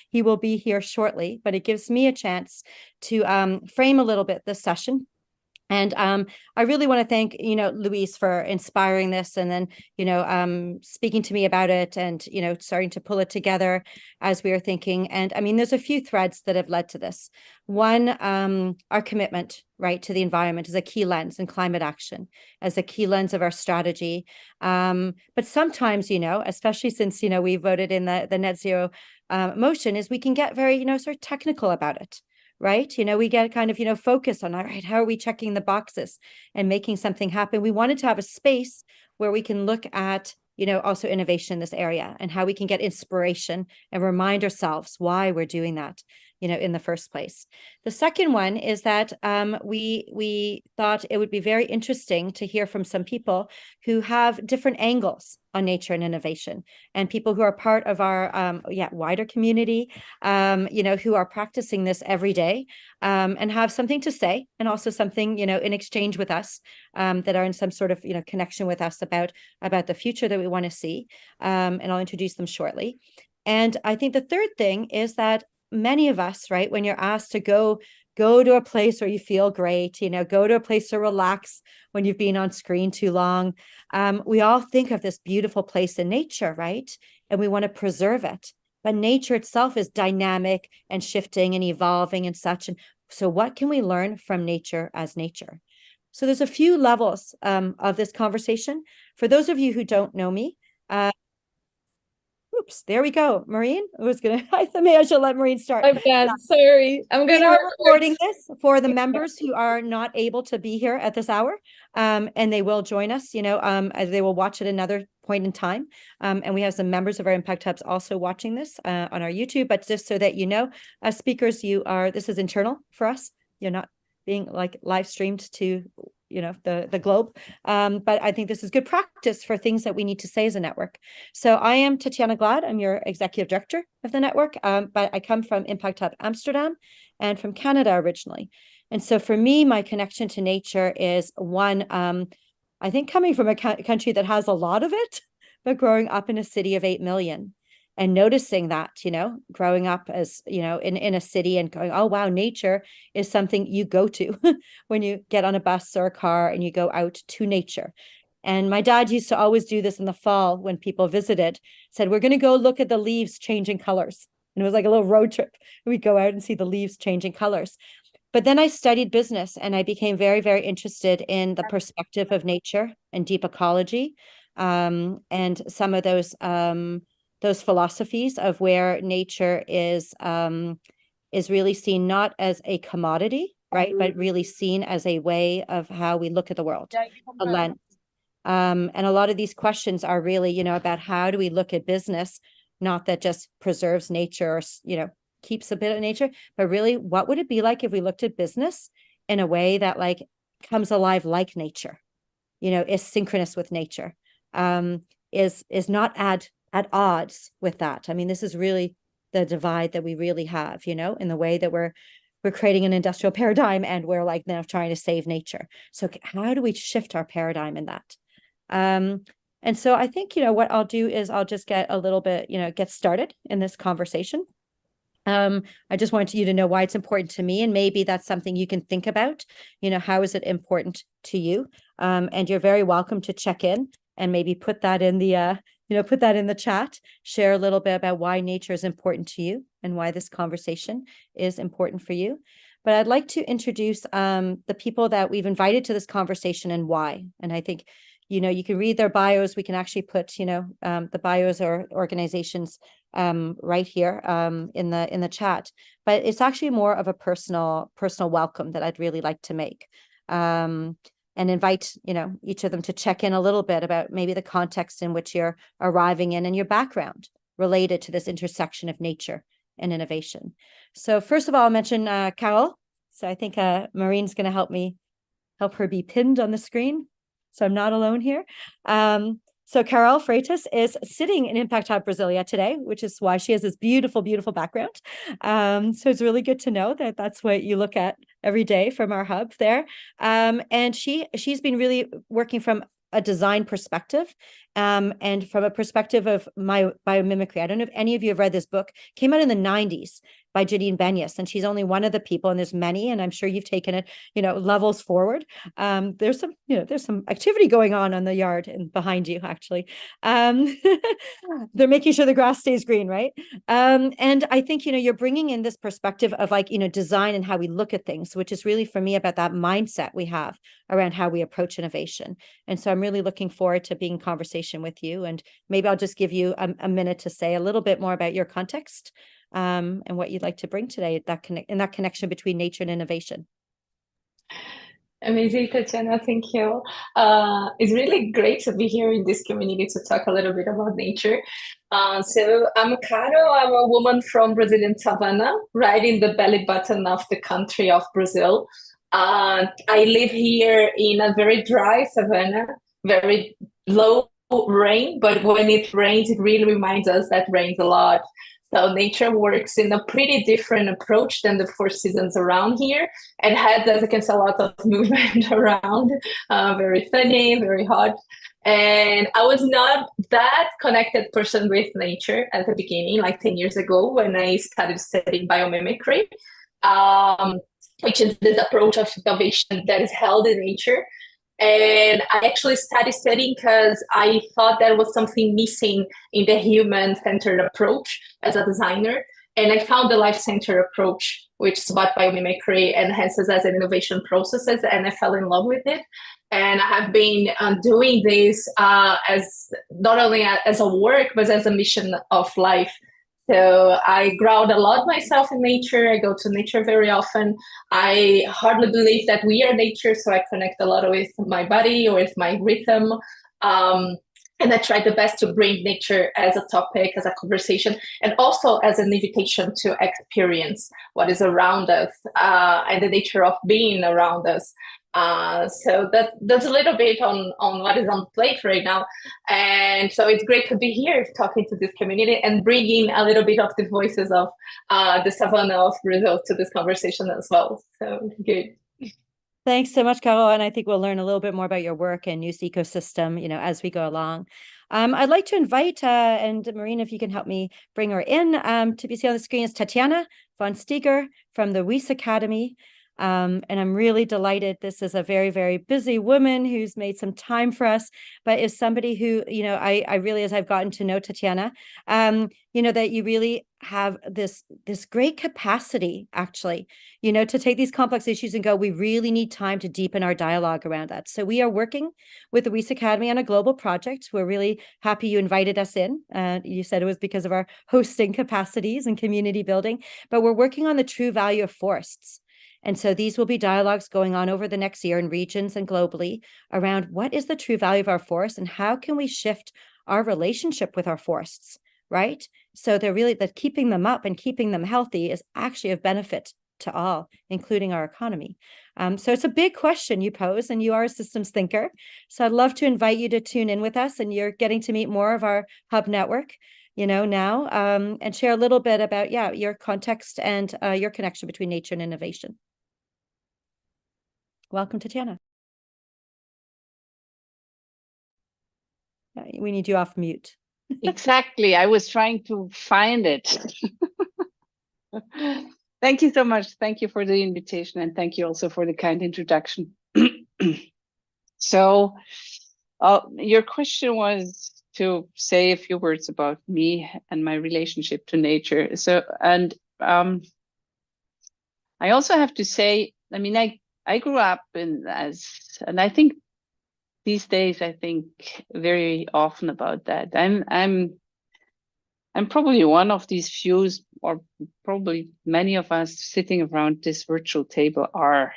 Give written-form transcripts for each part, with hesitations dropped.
he will be here shortly, but it gives me a chance to frame a little bit this session. And I really want to thank, Louise for inspiring this and then, speaking to me about it and, starting to pull it together as we are thinking. And I mean, there's a few threads that have led to this. One, our commitment, right, to the environment is a key lens, and climate action as a key lens of our strategy. But sometimes, especially since, we voted in the net zero motion, is we can get very, sort of technical about it. Right. We get kind of, focus on, all right, how are we checking the boxes and making something happen? We wanted to have a space where we can look at, also innovation in this area and how we can get inspiration and remind ourselves why we're doing that, in the first place. The second one is that we thought it would be very interesting to hear from some people who have different angles on nature and innovation, and people who are part of our wider community, who are practicing this every day, and have something to say, and also something, in exchange with us, that are in some sort of, connection with us about the future that we want to see. And I'll introduce them shortly. And I think the third thing is that many of us, right, when you're asked to go to a place where you feel great, go to a place to relax when you've been on screen too long, we all think of this beautiful place in nature, right? And we want to preserve it. But nature itself is dynamic and shifting and evolving and such. And so what can we learn from nature as nature? So there's a few levels of this conversation. For those of you who don't know me, oops, there we go. Maureen, I thought maybe I should let Maureen start. Oh God, sorry. I'm We gonna are recording this for the members who are not able to be here at this hour, and they will join us. They will watch at another point in time. And we have some members of our Impact Hubs also watching this on our YouTube. But just so that as speakers, this is internal for us. You're not being like live streamed to the globe. But I think this is good practice for things that we need to say as a network. So I am Tatiana Glad. I'm your executive director of the network, but I come from Impact Hub Amsterdam and from Canada originally. And so for me, my connection to nature is one, I think coming from a country that has a lot of it, but growing up in a city of 8 million. And noticing that, growing up as, in a city and going, oh, wow, nature is something you go to when you get on a bus or a car and you go out to nature. And my dad used to always do this in the fall when people visited, said, we're going to go look at the leaves changing colors. And it was like a little road trip. We'd go out and see the leaves changing colors. But then I studied business and I became very, very interested in the perspective of nature and deep ecology, and some of those philosophies of where nature is really seen not as a commodity, right, but really seen as a way of how we look at the world, a lens. And a lot of these questions are really, about how do we look at business, not that just preserves nature or, keeps a bit of nature, but really what would it be like if we looked at business in a way that like comes alive like nature, is synchronous with nature, is not at odds with that. I mean, this is really the divide that we really have, in the way that we're creating an industrial paradigm and we're like now trying to save nature. So how do we shift our paradigm in that? And so I think, what I'll do is I'll just get a little bit, get started in this conversation. I just wanted you to know why it's important to me, and maybe that's something you can think about. How is it important to you? And you're very welcome to check in and maybe put that in the chat, share a little bit about why nature is important to you and why this conversation is important for you. But I'd like to introduce the people that we've invited to this conversation and why. And I think, you can read their bios. We can actually put, the bios or organizations right here in the chat. But it's actually more of a personal welcome that I'd really like to make. And invite, each of them to check in a little bit about maybe the context in which you're arriving in and your background related to this intersection of nature and innovation. So first of all, I'll mention Carol. So I think Maureen's going to help her be pinned on the screen, so I'm not alone here. So Carol Freitas is sitting in Impact Hub Brasilia today, which is why she has this beautiful, beautiful background. So it's really good to know that that's what you look at every day from our hub there. And she's been really working from a design perspective And from a perspective of my biomimicry, I don't know if any of you have read this book. Came out in the 90s by Janine Benyus, and she's only one of the people, and there's many, and I'm sure you've taken it, levels forward. There's some activity going on the yard and behind you, actually. They're making sure the grass stays green, right? And I think, you're bringing in this perspective of design and how we look at things, which is really for me about that mindset we have around how we approach innovation. And so I'm really looking forward to being in conversation with you. And maybe I'll just give you a minute to say a little bit more about your context, and what you'd like to bring today, that connection between nature and innovation. Amazing, Tatjana. Thank you. It's really great to be here in this community to talk a little bit about nature. So I'm Caro. I'm a woman from Brazilian savannah, right in the belly button of the country of Brazil. I live here in a very dry savannah, very low rain, but when it rains, it really reminds us that rains a lot. So nature works in a pretty different approach than the four seasons around here, and has, as you can see, a lot of movement around, very sunny, very hot. And I was not that connected person with nature at the beginning, like 10 years ago when I started studying biomimicry, which is this approach of innovation that is held in nature. And I actually started studying because I thought there was something missing in the human-centered approach as a designer. And I found the life-centered approach, which is what biomimicry enhances as an innovation processes, and I fell in love with it. And I have been doing this as not only as a work, but as a mission of life. So I ground a lot myself in nature. I go to nature very often. I hardly believe that we are nature, so I connect a lot with my body or with my rhythm. And I try the best to bring nature as a topic, as a conversation, and also as an invitation to experience what is around us, and the nature of being around us. So that's a little bit on what is on the plate right now. And so it's great to be here talking to this community and bringing a little bit of the voices of the savannah of Brazil to this conversation as well. So good. Thanks so much, Carol. And I think we'll learn a little bit more about your work and use ecosystem, as we go along. I'd like to invite, and Marina, if you can help me bring her in, to be seen on the screen is Tatiana Glad from the Weiss Academy. And I'm really delighted. This is a very, very busy woman who's made some time for us, but is somebody who, I really, as I've gotten to know Tatjana, that you really have this great capacity, actually, to take these complex issues and go, we really need time to deepen our dialogue around that. So we are working with the Weiss Academy on a global project. We're really happy you invited us in. You said it was because of our hosting capacities and community building, but we're working on the true value of forests. And so these will be dialogues going on over the next year in regions and globally around what is the true value of our forests and how can we shift our relationship with our forests, right? So they're really that keeping them up and keeping them healthy is actually of benefit to all, including our economy. So it's a big question you pose, and you are a systems thinker. So I'd love to invite you to tune in with us, and you're getting to meet more of our hub network, now, and share a little bit about, your context and your connection between nature and innovation. Welcome, Tatjana. We need you off mute. Exactly. I was trying to find it. Thank you so much. Thank you for the invitation, and thank you also for the kind introduction. So your question was to say a few words about me and my relationship to nature. So, and I also have to say, I mean, I grew up and I think these days I think very often about that. I'm probably one of these few, or probably many of us sitting around this virtual table are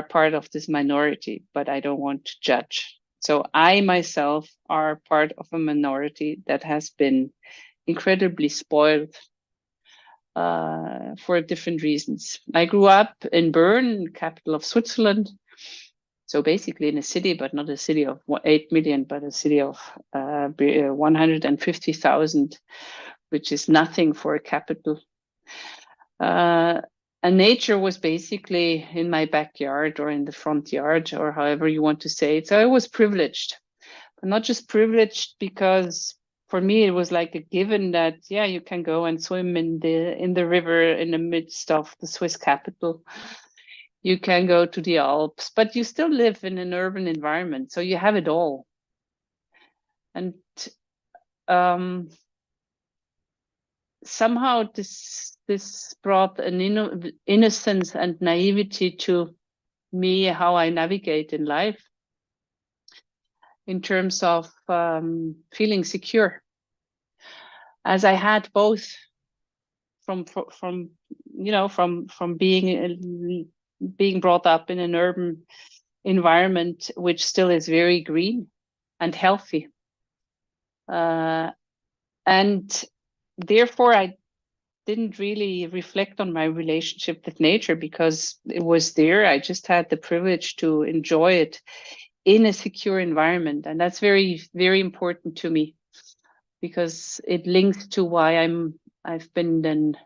part of this minority, but I don't want to judge. So I myself are part of a minority that has been incredibly spoiled for different reasons. I grew up in Bern, capital of Switzerland. So basically in a city, but not a city of 8 million, but a city of 150,000, which is nothing for a capital. And nature was basically in my backyard or in the front yard, or however you want to say it. So I was privileged. not just privileged because for me it was like a given that, yeah, you can go and swim in the river in the midst of the Swiss capital. You can go to the Alps, but you still live in an urban environment, so you have it all. And somehow this brought an innocence and naivety to me, how I navigate in life in terms of feeling secure, as I had both from being brought up in an urban environment, which still is very green and healthy. And therefore, I didn't really reflect on my relationship with nature because it was there. I just had the privilege to enjoy it in a secure environment. And that's very, very important to me because it links to why I've been then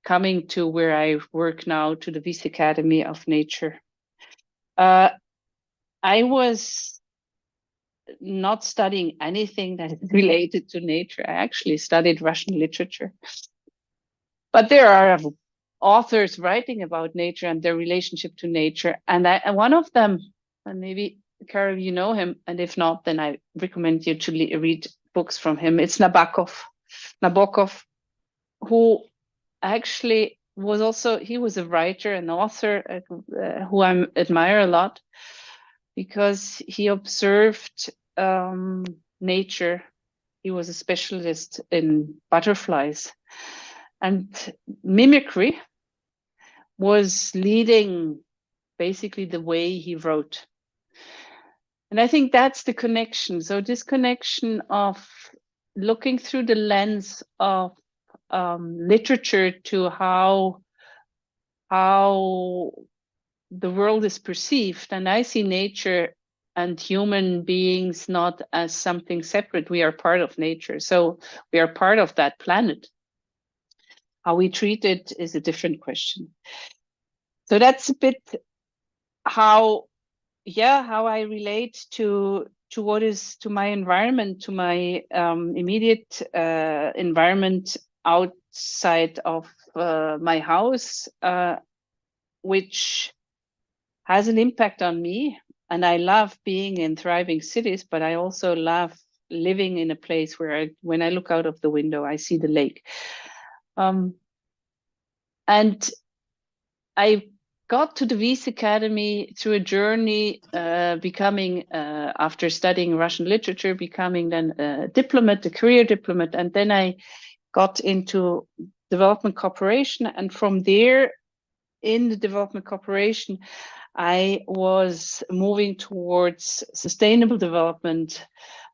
coming to where I work now, to the Wyss Academy of Nature. I was not studying anything that is related to nature. I actually studied Russian literature. But there are authors writing about nature and their relationship to nature. And one of them, and maybe Carol, you know him, and if not, then I recommend you to read books from him. It's Nabokov, who actually was also, he was a writer, an author who I admire a lot because he observed nature. He was a specialist in butterflies, and mimicry was leading basically the way he wrote. And I think that's the connection. So this connection of looking through the lens of literature to how the world is perceived. And I see nature and human beings not as something separate. We are part of nature. So we are part of that planet. How we treat it is a different question. So that's a bit how I relate to what is, to my environment, to my immediate environment outside of my house, which has an impact on me. And I love being in thriving cities, but I also love living in a place where when I look out of the window, I see the lake. And I got to the Wyss Academy through a journey, becoming, after studying Russian literature, becoming then a diplomat, a career diplomat. And then I got into development cooperation. And from there, in the development cooperation, I was moving towards sustainable development.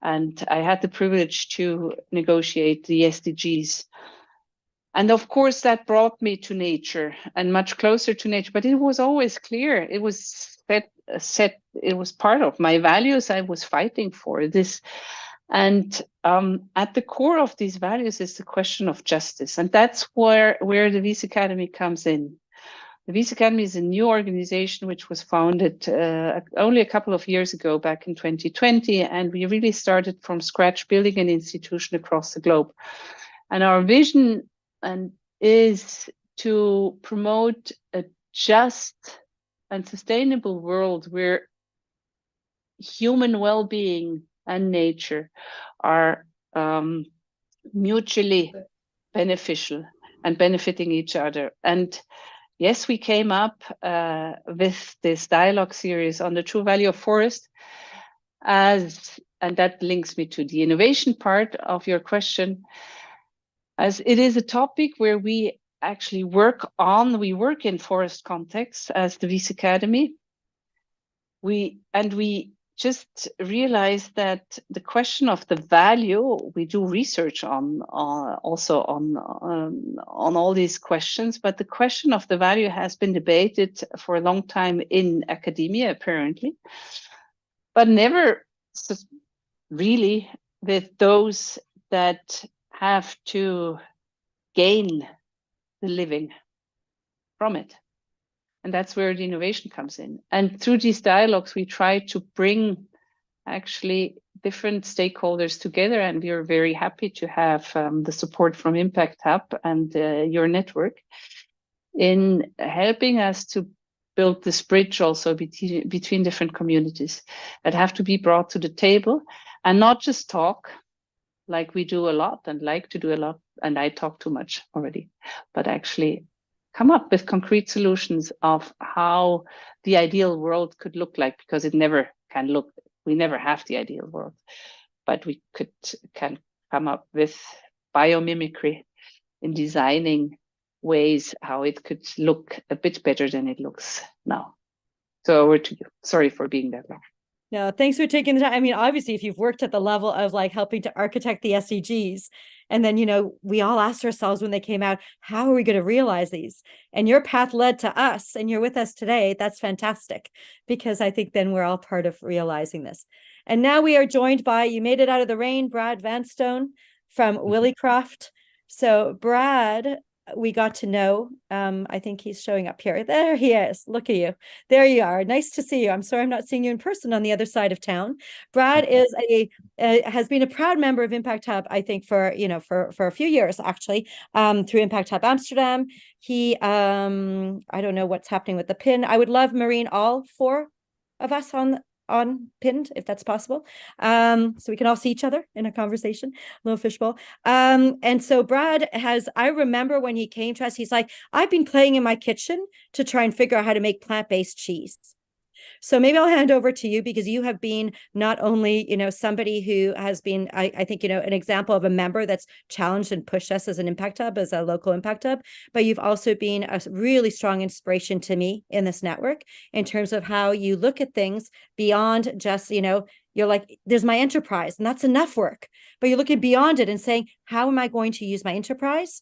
And I had the privilege to negotiate the SDGs. And of course, that brought me to nature and much closer to nature. But it was always clear. It was set. It was part of my values. I was fighting for this. And at the core of these values is the question of justice. And that's where the Wyss Academy comes in. The Wyss Academy is a new organization which was founded only a couple of years ago, back in 2020. And we really started from scratch, building an institution across the globe. And our vision is to promote a just and sustainable world where human well-being and nature are mutually beneficial and benefiting each other. And yes, we came up with this dialogue series on the true value of forest, and that links me to the innovation part of your question, as it is a topic where we actually work in forest context as the Wyss Academy. We just realized that the question of the value, we do research on all these questions, but the question of the value has been debated for a long time in academia, apparently, but never really with those that have to gain the living from it. And that's where the innovation comes in. And through these dialogues, we try to bring actually different stakeholders together, and we are very happy to have the support from Impact Hub and your network in helping us to build this bridge also between different communities that have to be brought to the table, and not just talk like we do a lot and like to do a lot, and I talk too much already, but actually come up with concrete solutions of how the ideal world could look like, because it never can look, we never have the ideal world, but we can come up with biomimicry in designing ways how it could look a bit better than it looks now. So over to you. Sorry for being that long. No, thanks for taking the time. I mean, obviously, if you've worked at the level of like helping to architect the SDGs, and then, we all asked ourselves when they came out, how are we going to realize these? And your path led to us, and you're with us today. That's fantastic, because I think then we're all part of realizing this. And now we are joined by, you made it out of the rain, Brad Vanstone from Willycroft. So Brad, we got to know, I think he's showing up here. There he is. Look at you. There you are. Nice to see you. I'm sorry I'm not seeing you in person on the other side of town. Brad is has been a proud member of Impact Hub, I think, for a few years actually, through Impact Hub Amsterdam. He I don't know what's happening with the pin. I would love, Maureen, all four of us on pinned, if that's possible, so we can all see each other in a conversation, little fishbowl. And so Brad I remember when he came to us, he's like, I've been playing in my kitchen to try and figure out how to make plant-based cheese. So maybe I'll hand over to you, because you have been not only, somebody who has been, I think, an example of a member that's challenged and pushed us as an Impact Hub, as a local Impact Hub, but you've also been a really strong inspiration to me in this network in terms of how you look at things beyond just, you're like, there's my enterprise and that's enough work, but you're looking beyond it and saying, how am I going to use my enterprise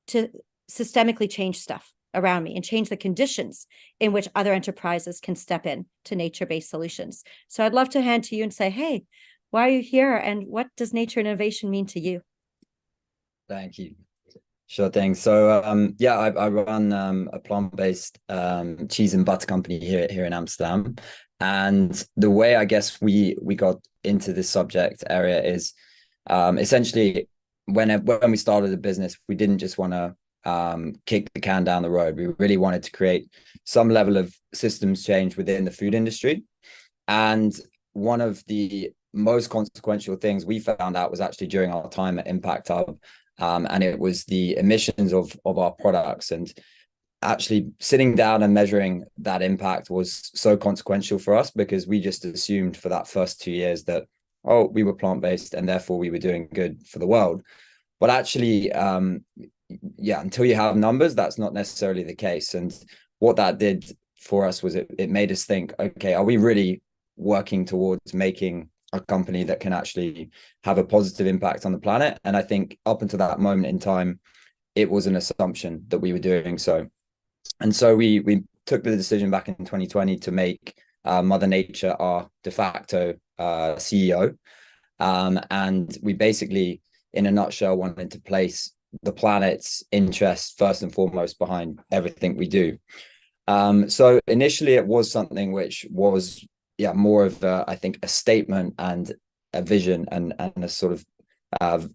to systemically change stuff around me and change the conditions in which other enterprises can step in to nature-based solutions. So I'd love to hand to you and say, hey, why are you here? And what does nature innovation mean to you? Thank you. Sure thing. So I run a plant-based cheese and butter company here in Amsterdam. And the way I guess we got into this subject area is essentially when we started the business, we didn't just want to kick the can down the road. We really wanted to create some level of systems change within the food industry. And one of the most consequential things we found out was actually during our time at Impact Hub, and it was the emissions of our products. And actually sitting down and measuring that impact was so consequential for us, because we just assumed for that first 2 years that, we were plant-based and therefore we were doing good for the world. But actually, until you have numbers, that's not necessarily the case. And what that did for us was it made us think, okay, are we really working towards making a company that can actually have a positive impact on the planet? And I think up until that moment in time, it was an assumption that we were doing so. And so we took the decision back in 2020 to make Mother Nature our de facto CEO. And we basically, in a nutshell, wanted to place the planet's interest first and foremost behind everything we do. So initially it was something which was more of I think a statement and a vision and a sort of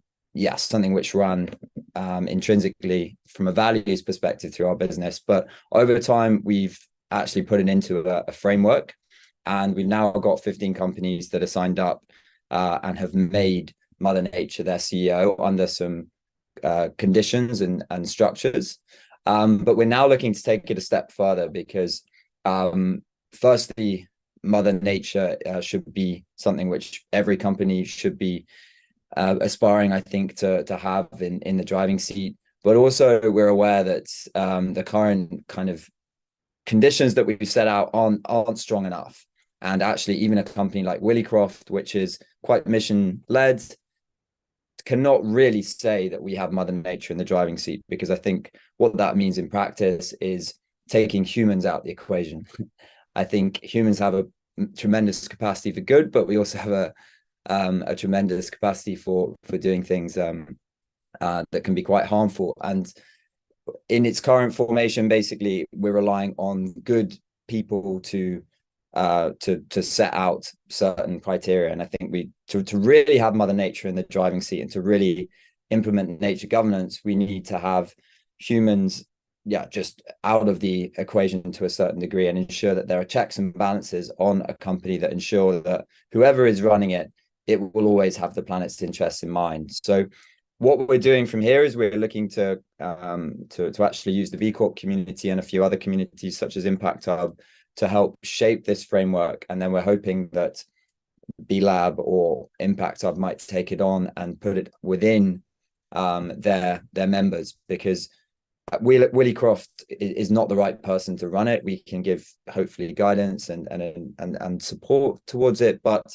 something which ran intrinsically from a values perspective through our business. But over time we've actually put it into a framework, and we've now got 15 companies that are signed up and have made Mother Nature their CEO under some conditions and structures. But we're now looking to take it a step further, because firstly, Mother Nature should be something which every company should be aspiring, I think, to have in the driving seat. But also we're aware that the current kind of conditions that we've set out aren't strong enough. And actually, even a company like Willycroft, which is quite mission-led, cannot really say that we have Mother Nature in the driving seat, because I think what that means in practice is taking humans out the equation. I think humans have a tremendous capacity for good, but we also have a tremendous capacity for doing things that can be quite harmful. And in its current formation, basically, we're relying on good people to to set out certain criteria. And I think to really have Mother Nature in the driving seat and to really implement nature governance, we need to have humans, just out of the equation to a certain degree, and ensure that there are checks and balances on a company that ensure that whoever is running it will always have the planet's interests in mind. So what we're doing from here is we're looking to actually use the V Corp community and a few other communities such as Impact Hub to help shape this framework. And then we're hoping that B Lab or Impact Hub might take it on and put it within their members, because Willie Croft is not the right person to run it. We can give hopefully guidance and support towards it, but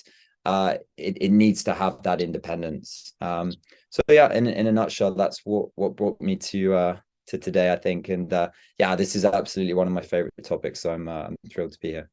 it needs to have that independence. So yeah, in a nutshell, that's what brought me to today, I think. And this is absolutely one of my favorite topics. So I'm thrilled to be here.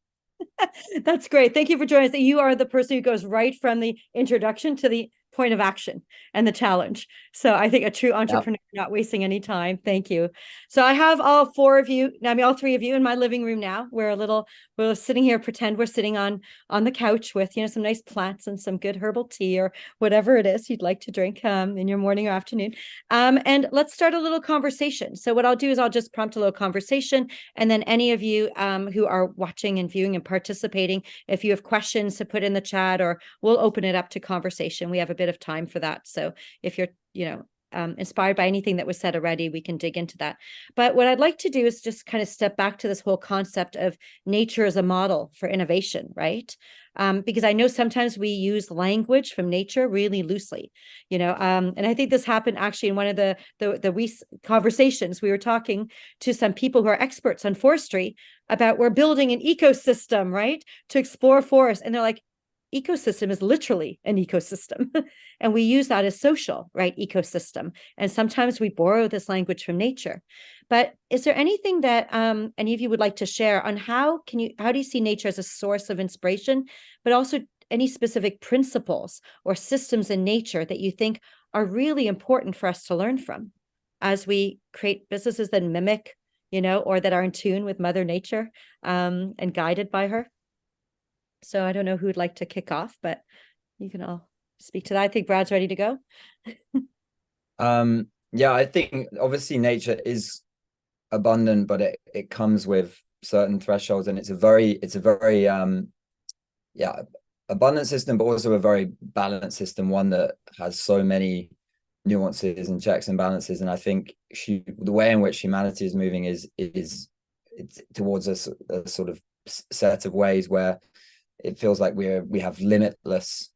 That's great. Thank you for joining us. You are the person who goes right from the introduction to the point of action and the challenge. So I think a true entrepreneur, not wasting any time. Thank you. So I have all three of you in my living room now. We're sitting here, pretend we're sitting on the couch with, some nice plants and some good herbal tea or whatever it is you'd like to drink in your morning or afternoon. And let's start a little conversation. So what I'll do is I'll just prompt a little conversation, and then any of you who are watching and viewing and participating, if you have questions to put in the chat, or we'll open it up to conversation. We have a bit of time for that. So if you're, inspired by anything that was said already, we can dig into that. But what I'd like to do is just kind of step back to this whole concept of nature as a model for innovation, right? Because I know sometimes we use language from nature really loosely, and I think this happened actually in one of the conversations. We were talking to some people who are experts on forestry about we're building an ecosystem, right, to explore forests. And they're like, ecosystem is literally an ecosystem. And we use that as social, right? Ecosystem. And sometimes we borrow this language from nature. But is there anything that any of you would like to share on how do you see nature as a source of inspiration, but also any specific principles or systems in nature that you think are really important for us to learn from as we create businesses that mimic, or that are in tune with Mother Nature and guided by her? So I don't know who would like to kick off, but you can all speak to that. I think Brad's ready to go. I think obviously nature is abundant, but it comes with certain thresholds, and it's a very abundant system, but also a very balanced system, one that has so many nuances and checks and balances. And I think the way in which humanity is moving is towards a sort of set of ways where it feels like we have limitless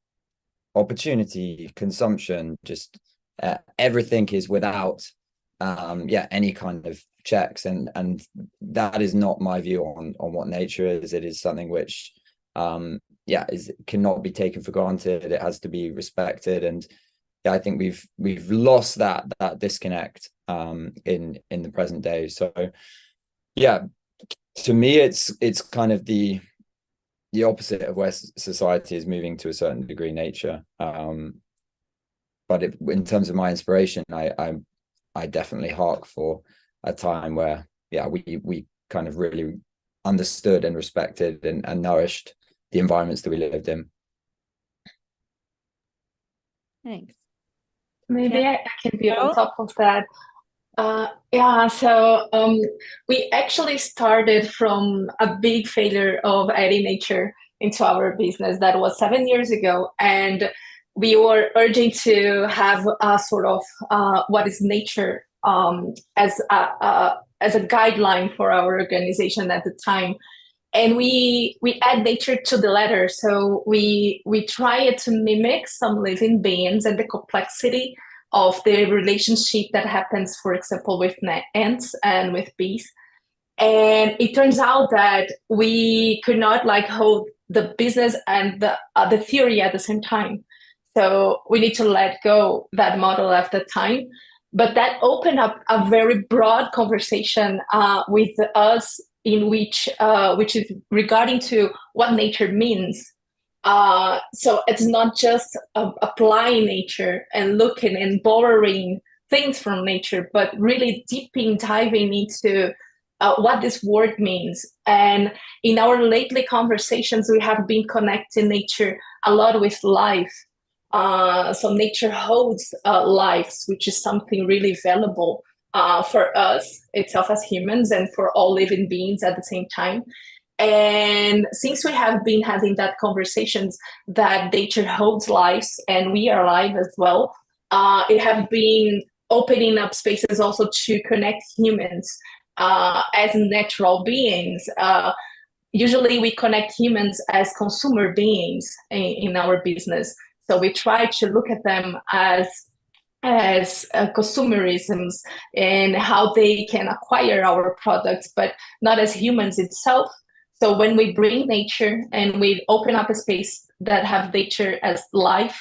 opportunity, consumption, just everything is without any kind of checks, and that is not my view on what nature is. It is something which cannot be taken for granted. It has to be respected, and I think we've lost that disconnect in the present day. So to me it's kind of the opposite of where society is moving to a certain degree, nature. But in terms of my inspiration, I definitely hark for a time where we kind of really understood and respected and nourished the environments that we lived in. Thanks. Maybe I can be on top of that. So we actually started from a big failure of adding nature into our business. That was 7 years ago, and we were urging to have a sort of what is nature as a guideline for our organization at the time. And we add nature to the letter. So we tried to mimic some living beings and the complexity of the relationship that happens, for example, with ants and with bees. And it turns out that we could not hold the business and the theory at the same time. So we need to let go that model at the time. But that opened up a very broad conversation with us, in which is regarding to what nature means. So it's not just applying nature and looking and borrowing things from nature, but really diving into what this word means. And in our lately conversations, we have been connecting nature a lot with life. So nature holds lives, which is something really valuable for us itself as humans and for all living beings at the same time. And since we have been having that conversations that nature holds lives and we are alive as well, it have been opening up spaces also to connect humans as natural beings. Usually we connect humans as consumer beings in our business. So we try to look at them as consumerisms and how they can acquire our products, but not as humans itself. So when we bring nature and we open up a space that have nature as life,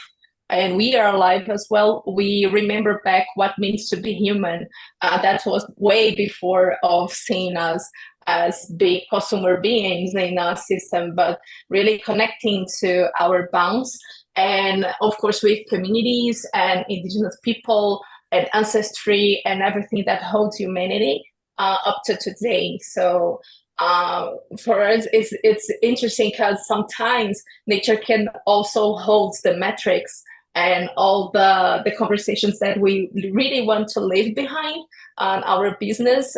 and we are alive as well, we remember back what means to be human. That was way before of seeing us as big consumer beings in our system, but really connecting to our bounds. And of course, with communities and indigenous people and ancestry and everything that holds humanity up to today. So for us, it's interesting because sometimes nature can also hold the metrics and all the conversations that we really want to leave behind on our business.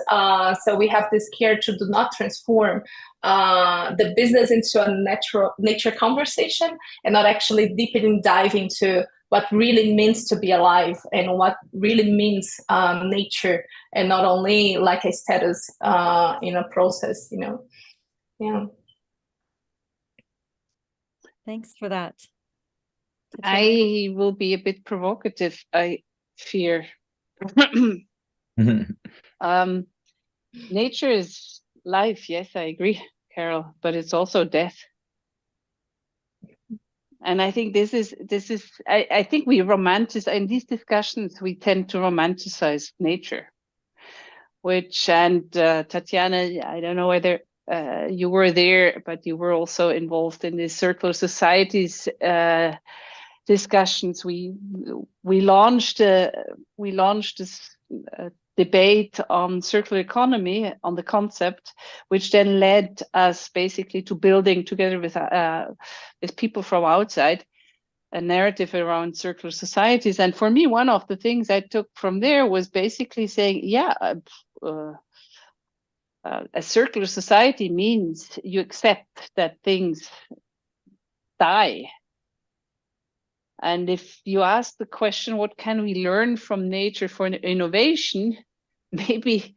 So we have this care to do not transform the business into a nature conversation and not actually deeply dive into what really means to be alive and what really means nature and not only like a status in a process, you know. Yeah. Thanks for that. Tatiana? I will be a bit provocative, I fear. Nature is life, yes, I agree, Carol, but it's also death. And I think this is I think we romanticize in these discussions, we tend to romanticize nature, which, and Tatjana, I don't know whether you were there, but you were also involved in the circular societies discussions. We launched this debate on circular economy, on the concept, which then led us basically to building together with people from outside a narrative around circular societies. And for me, one of the things I took from there was basically saying, yeah, a circular society means you accept that things die. And if you ask the question, what can we learn from nature for innovation? Maybe,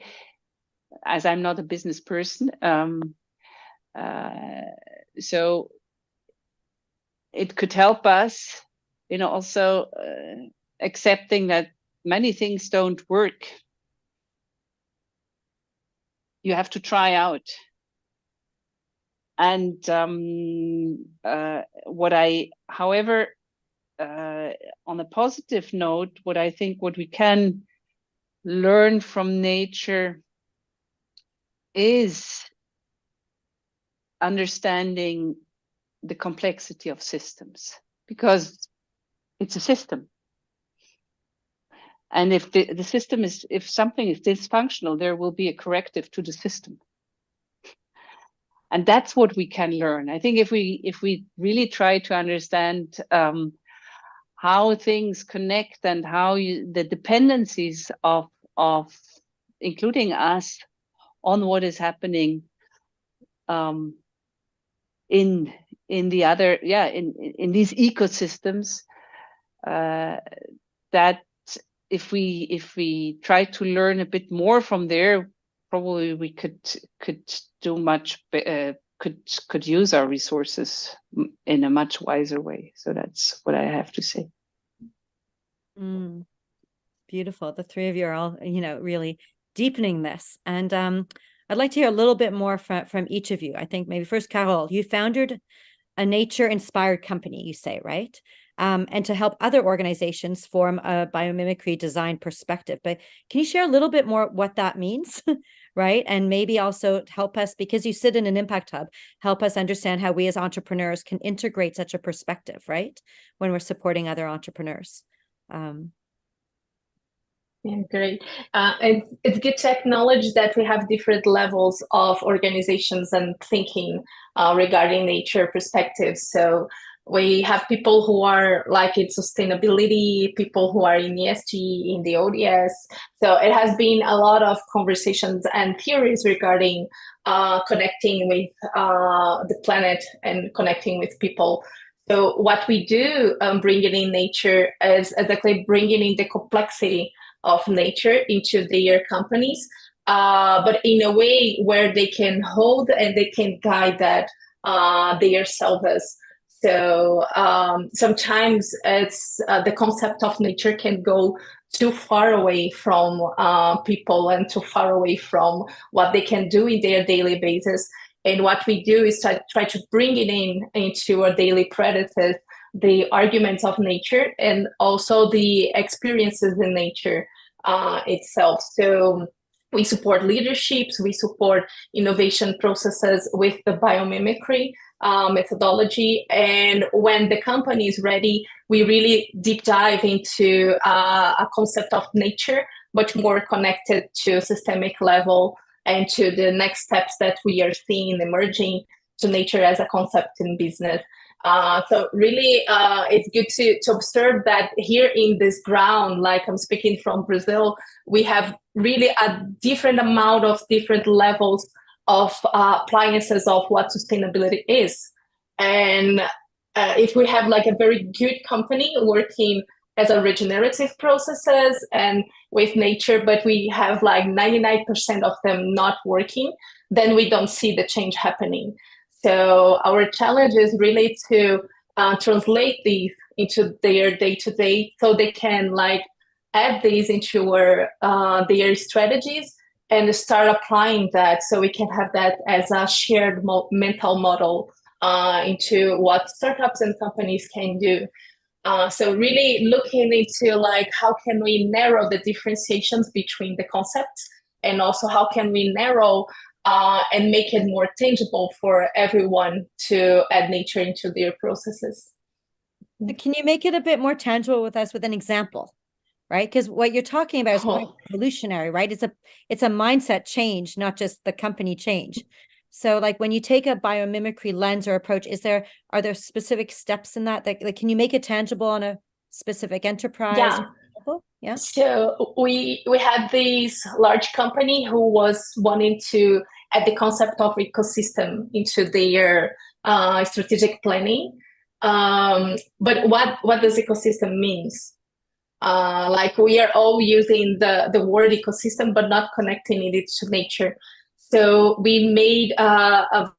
as I'm not a business person, so it could help us, also accepting that many things don't work. You have to try out. And however, on a positive note, what we can learn from nature is understanding the complexity of systems, because it's a system. And if the system if something is dysfunctional, there will be a corrective to the system. And that's what we can learn. I think if we really try to understand how things connect and how the dependencies of including us on what is happening in the other, in these ecosystems, that if we try to learn a bit more from there, probably we could do much, could use our resources in a much wiser way. So that's what I have to say. Beautiful. The three of you are all, really deepening this. And I'd like to hear a little bit more from each of you. I think maybe first, Carol, you founded a nature-inspired company, you say, right? And to help other organizations form a biomimicry design perspective. But can you share a little bit more what that means, right? And maybe also help us, because you sit in an impact hub, help us understand how we as entrepreneurs can integrate such a perspective, right? When we're supporting other entrepreneurs. Yeah, great. It's good to acknowledge that we have different levels of organizations and thinking regarding nature perspectives. So we have people who are like in sustainability, people who are in ESG, in the ODS. So it has been a lot of conversations and theories regarding connecting with the planet and connecting with people. So what we do, bringing in nature, is exactly bringing in the complexity of nature into their companies, but in a way where they can hold and they can guide that their selves. So sometimes it's the concept of nature can go too far away from people and too far away from what they can do in their daily basis. And what we do is try to bring it into our daily practices, the arguments of nature and also the experiences in nature itself. So we support leaderships, we support innovation processes with the biomimicry methodology. And when the company is ready, we really deep dive into a concept of nature, much more connected to systemic level and to the next steps that we are seeing emerging to nature as a concept in business. So really, it's good to observe that here in this ground, like I'm speaking from Brazil, we have really a different amount of different levels of appliances of what sustainability is. And if we have like a very good company working as a regenerative processes and with nature, but we have like 99% of them not working, then we don't see the change happening. So our challenge is really to translate these into their day-to-day so they can like add these into their strategies and start applying that so we can have that as a shared mental model into what startups and companies can do. So really looking into like how can we narrow the differentiations between the concepts and also how can we narrow and make it more tangible for everyone to add nature into their processes. Can you make it a bit more tangible with us with an example? Right? Because what you're talking about is quite revolutionary, right? It's a mindset change, not just the company change. So like when you take a biomimicry lens or approach, are there specific steps in that like can you make it tangible on a specific enterprise? Yeah. So we had this large company who was wanting to add the concept of ecosystem into their strategic planning. But what does ecosystem means? Like we are all using the word ecosystem, but not connecting it to nature. So we made a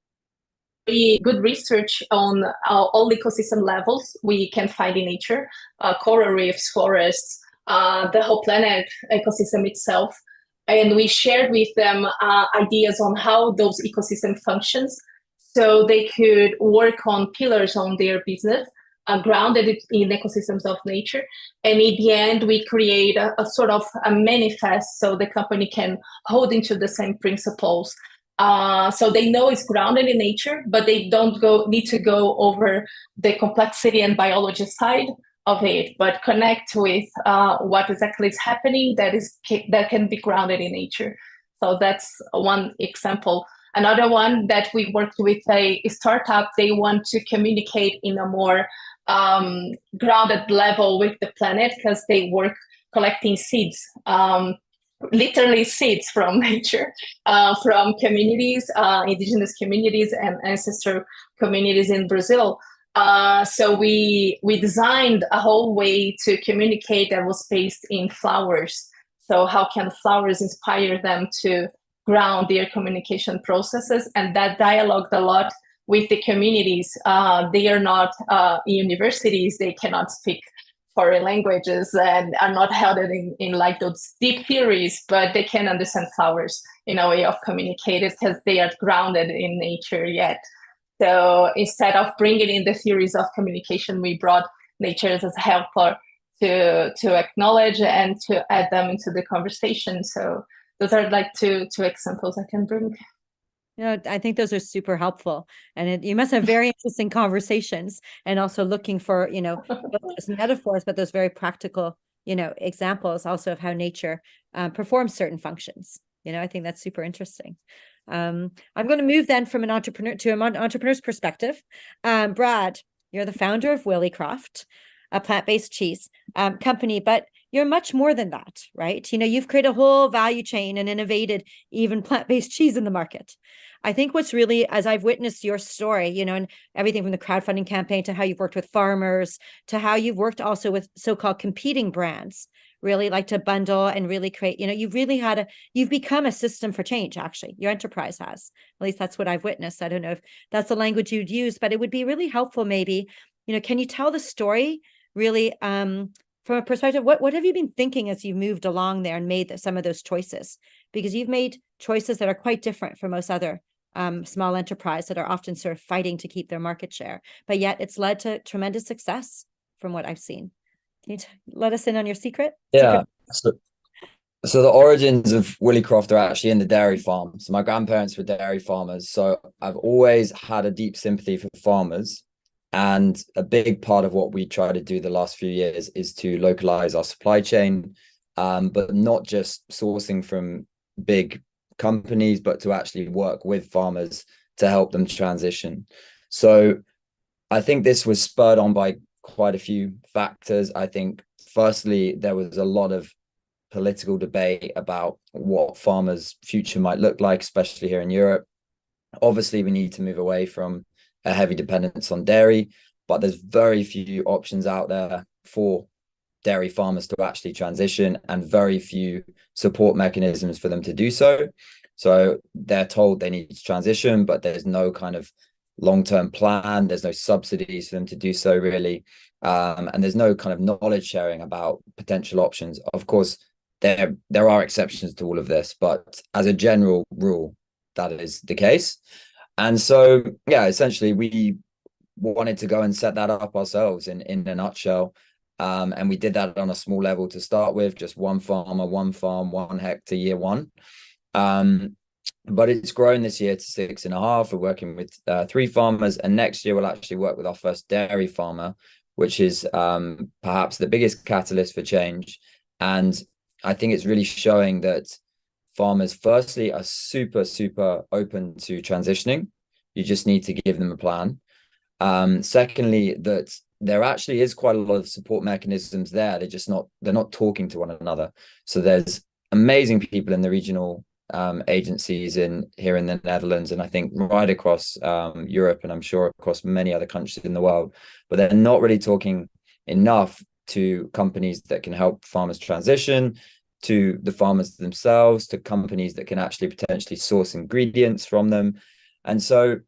very good research on all ecosystem levels we can find in nature, coral reefs, forests, the whole planet ecosystem itself. And we shared with them ideas on how those ecosystem functions so they could work on pillars on their business grounded in ecosystems of nature. And in the end, we create a sort of a manifest so the company can hold into the same principles. So they know it's grounded in nature, but they don't need to go over the complexity and biology side of it, but connect with what exactly is happening that can be grounded in nature. So that's one example. Another one that we worked with a startup, they want to communicate in a more grounded level with the planet because they work collecting seeds, literally seeds from nature, from communities, indigenous communities and ancestral communities in Brazil. So we designed a whole way to communicate that was based in flowers. So how can flowers inspire them to ground their communication processes? And that dialogued a lot with the communities. They are not universities, they cannot speak foreign languages and are not held in like those deep theories, but they can understand flowers in a way of communicating because they are grounded in nature yet. So instead of bringing in the theories of communication, we brought nature as a helper to acknowledge and to add them into the conversation. So those are like two examples I can bring. I think those are super helpful, and you must have very interesting conversations, and also looking for those metaphors, but those very practical examples also of how nature performs certain functions. I think that's super interesting. I'm going to move then from an entrepreneur to an entrepreneur's perspective. Brad, you're the founder of Willycroft, a plant-based cheese company, but you're much more than that, right? You've created a whole value chain and innovated even plant-based cheese in the market. I think what's really, as I've witnessed your story, and everything from the crowdfunding campaign to how you've worked with farmers, to how you've worked also with so-called competing brands, really like to bundle and really create, you've become a system for change, actually. Your enterprise has. At least that's what I've witnessed. I don't know if that's the language you'd use, but it would be really helpful maybe, can you tell the story really from a perspective, what have you been thinking as you've moved along there and made some of those choices? Because you've made choices that are quite different from most other small enterprise that are often sort of fighting to keep their market share, but yet it's led to tremendous success from what I've seen. Can you let us in on your secret? Yeah. So the origins of Willycroft are actually in the dairy farm. So my grandparents were dairy farmers. So I've always had a deep sympathy for farmers. And a big part of what we try to do the last few years is to localize our supply chain, but not just sourcing from big companies, but to actually work with farmers to help them transition. So I think this was spurred on by quite a few factors. I think, firstly, there was a lot of political debate about what farmers' future might look like, especially here in Europe. Obviously, we need to move away from a heavy dependence on dairy, but there's very few options out there for dairy farmers to actually transition and very few support mechanisms for them to do so. So they're told they need to transition, but there's no kind of long-term plan. There's no subsidies for them to do so, really. And there's no kind of knowledge sharing about potential options. Of course, there are exceptions to all of this, but as a general rule, that is the case. And so, yeah, essentially, we wanted to go and set that up ourselves in a nutshell. And we did that on a small level to start with, just one farmer, one farm, 1 hectare, year one. But it's grown this year to 6.5. We're working with 3 farmers, and next year we'll actually work with our first dairy farmer, which is perhaps the biggest catalyst for change. And I think it's really showing that farmers, firstly, are super, super open to transitioning. You just need to give them a plan. Secondly, that there actually is quite a lot of support mechanisms there. They're not talking to one another. So there's amazing people in the regional agencies here in the Netherlands, and I think right across Europe, and I'm sure across many other countries in the world, but they're not really talking enough to companies that can help farmers transition, to the farmers themselves, to companies that can actually potentially source ingredients from them. And so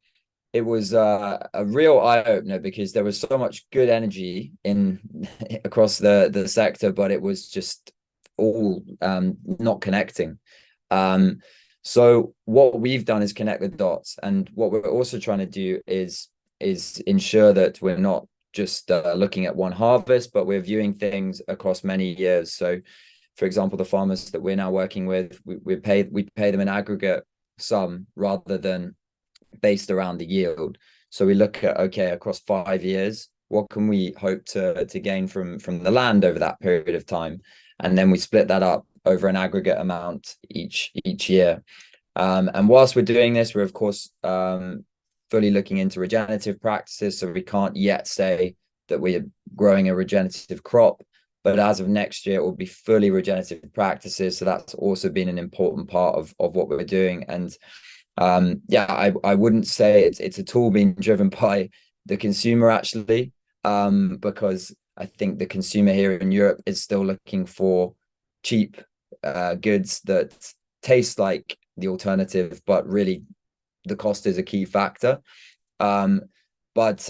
it was a real eye-opener, because there was so much good energy across the sector, but it was just all not connecting. So what we've done is connect the dots, and what we're also trying to do is ensure that we're not just looking at one harvest, but we're viewing things across many years. So, for example, the farmers that we're now working with, we pay them an aggregate sum rather than based around the yield. So we look at, okay, across 5 years, what can we hope to gain from the land over that period of time, and then we split that up over an aggregate amount each year. And whilst we're doing this, we're of course fully looking into regenerative practices. So we can't yet say that we're growing a regenerative crop, but as of next year, it will be fully regenerative practices. So that's also been an important part of what we're doing. And yeah, I wouldn't say it's a tool being driven by the consumer, actually, because I think the consumer here in Europe is still looking for cheap goods that taste like the alternative, but really the cost is a key factor. But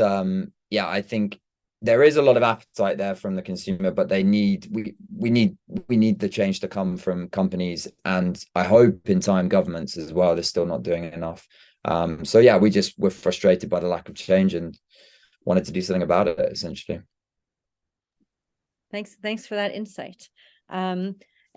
yeah, I think there is a lot of appetite there from the consumer, but we need the change to come from companies, and I hope in time governments as well. They're still not doing enough. So yeah, we're frustrated by the lack of change and wanted to do something about it, essentially. Thanks for that insight.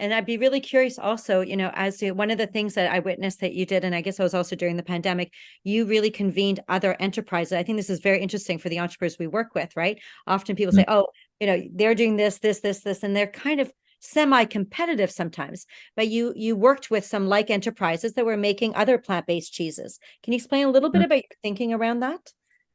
And I'd be really curious also, as to one of the things that I witnessed that you did, and I guess it was also during the pandemic, you really convened other enterprises. I think this is very interesting for the entrepreneurs we work with, right? Often people say, oh, you know, they're doing this, and they're kind of semi-competitive sometimes, but you worked with some like enterprises that were making other plant-based cheeses. Can you explain a little bit about your thinking around that?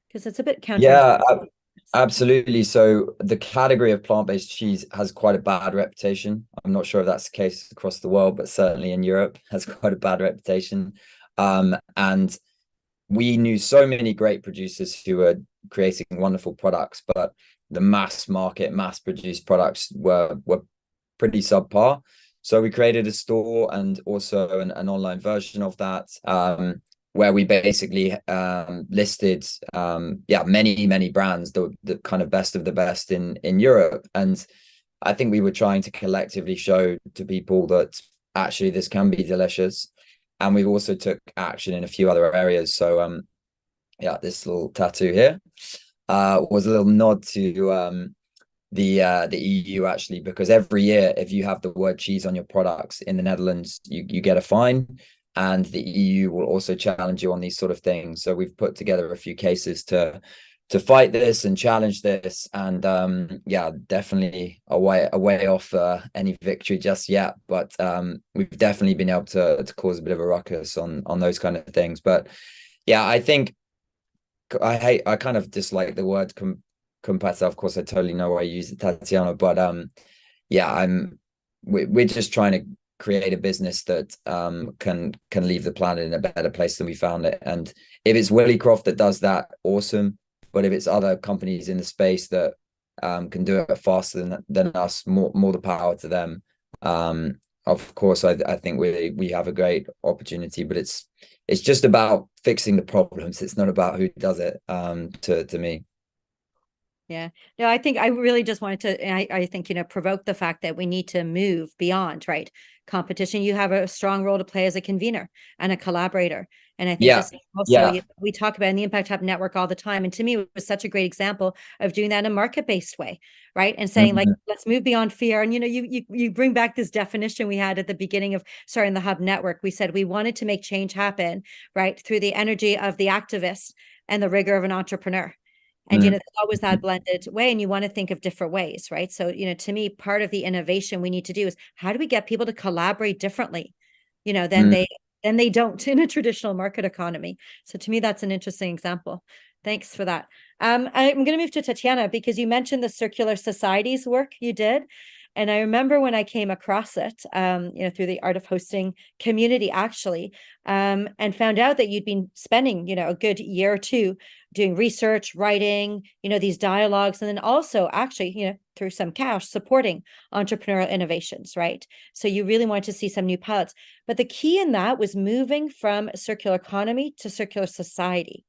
Because it's a bit Yeah, counterintuitive. absolutely. So the category of plant-based cheese has quite a bad reputation. I'm not sure if that's the case across the world, but certainly in Europe has quite a bad reputation. And we knew so many great producers who were creating wonderful products, but the mass market, mass produced products were pretty subpar. So we created a store and also an online version of that, where we basically listed many brands, the kind of best of the best in Europe. And I think we were trying to collectively show to people that actually this can be delicious. And we also took action in a few other areas. So this little tattoo here was a little nod to the EU, actually, because every year if you have the word cheese on your products in the Netherlands, you get a fine, and the EU will also challenge you on these sort of things. So we've put together a few cases to fight this and challenge this, and definitely a way off any victory just yet, but we've definitely been able to cause a bit of a ruckus on those kind of things. But yeah, I think I kind of dislike the word competitor. Of course, I totally know why you use it, Tatiana, but we're just trying to create a business that can leave the planet in a better place than we found it. And if it's Willycroft that does that, awesome. But if it's other companies in the space that can do it faster than us, more the power to them. Of course, I think we have a great opportunity, but it's just about fixing the problems. It's not about who does it. To me. Yeah, no, I think I really just wanted to, I think, you know, provoke the fact that we need to move beyond, right, competition. You have a strong role to play as a convener and a collaborator. And I think Yeah, this also, yeah. we talk about in the Impact Hub network all the time. And to me, it was such a great example of doing that in a market-based way, right? And saying like, let's move beyond fear. And, you know, you bring back this definition we had at the beginning of starting the Hub network. We said we wanted to make change happen, right, through the energy of the activist and the rigor of an entrepreneur. And, you know, there's always that blended way, and you want to think of different ways, right? So, you know, to me, part of the innovation we need to do is how do we get people to collaborate differently, you know, than they don't in a traditional market economy. So to me, that's an interesting example. Thanks for that. I'm going to move to Tatjana because you mentioned the Circular Societies work you did. And I remember when I came across it, you know, through the Art of Hosting community, actually, and found out that you'd been spending, you know, a good year or two doing research, writing, you know, these dialogues, and then also actually, you know, through some cash supporting entrepreneurial innovations, right? So you really wanted to see some new pilots. But the key in that was moving from circular economy to circular society.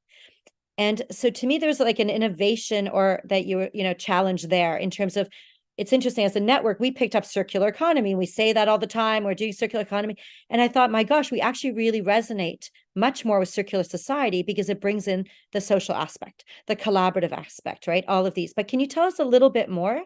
And so to me, there's like an innovation or that you were, you know, challenge there in terms of, it's interesting, as a network, we picked up circular economy. We say that all the time. We're doing circular economy. And I thought, my gosh, we actually really resonate much more with circular society because it brings in the social aspect, the collaborative aspect, right? All of these. But can you tell us a little bit more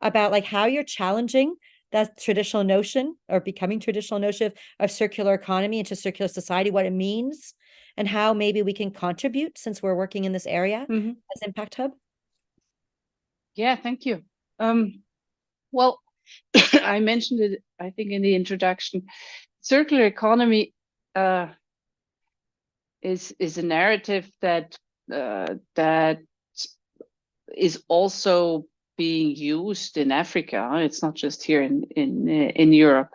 about like how you're challenging that traditional notion or becoming traditional notion of circular economy into circular society, what it means, and how maybe we can contribute since we're working in this area as Impact Hub? Yeah, thank you. Well, I mentioned it, I think, in the introduction. Circular economy is a narrative that is also being used in Africa. It's not just here in Europe.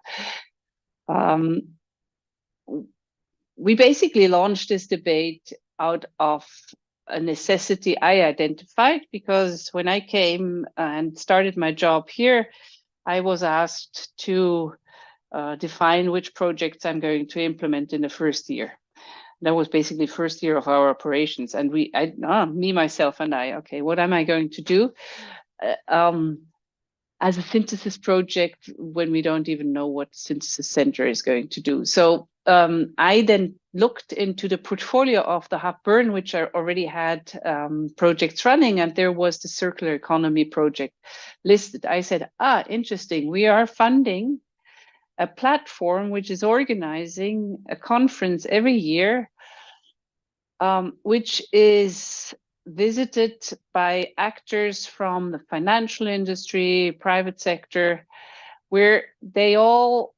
We basically launched this debate out of a necessity I identified, because when I came and started my job here, I was asked to define which projects I'm going to implement in the first year. That was basically first year of our operations. And me, myself, and I, okay, what am I going to do as a synthesis project when we don't even know what synthesis center is going to do? So I then looked into the portfolio of the Hub Bern, which I already had projects running, and there was the circular economy project listed. I said, interesting. We are funding a platform which is organizing a conference every year, which is visited by actors from the financial industry, private sector, where they all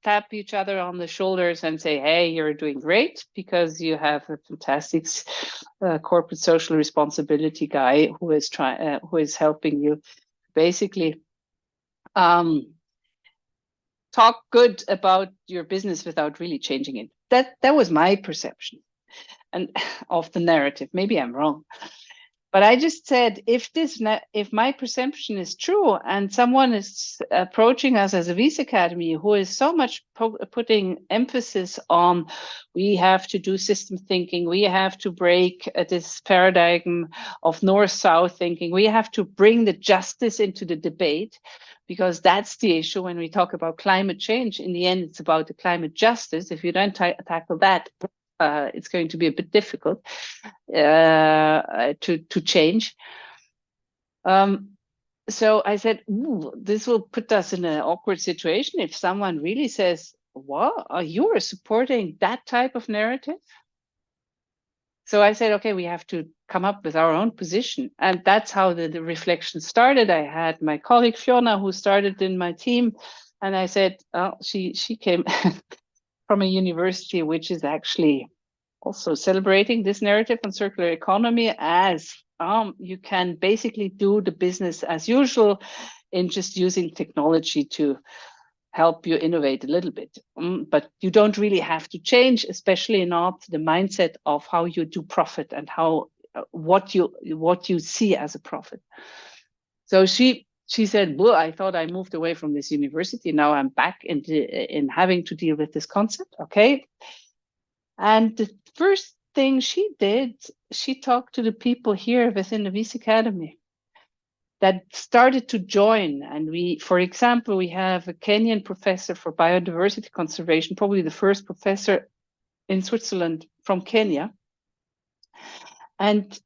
tap each other on the shoulders and say, hey, you're doing great because you have a fantastic corporate social responsibility guy who is helping you basically talk good about your business without really changing it. That was my perception and of the narrative. Maybe I'm wrong. But I just said, if my perception is true and someone is approaching us as a Vice Academy who is so much putting emphasis on, we have to do system thinking, we have to break this paradigm of north-south thinking, we have to bring the justice into the debate, because that's the issue when we talk about climate change. In the end, it's about the climate justice. If you don't tackle that, it's going to be a bit difficult to change. So I said, this will put us in an awkward situation if someone really says, what, you are supporting that type of narrative? So I said, okay, we have to come up with our own position. And that's how the reflection started. I had my colleague Fiona, who started in my team. And I said, she came from a university which is actually also celebrating this narrative on circular economy as you can basically do the business as usual in just using technology to help you innovate a little bit. But you don't really have to change, especially not the mindset of how you do profit and how what you see as a profit. So she said, well, I thought I moved away from this university. Now I'm back in having to deal with this concept. Okay. And the first thing she did, she talked to the people here within the Vice Academy that started to join. And we, for example, we have a Kenyan professor for biodiversity conservation, probably the first professor in Switzerland from Kenya, and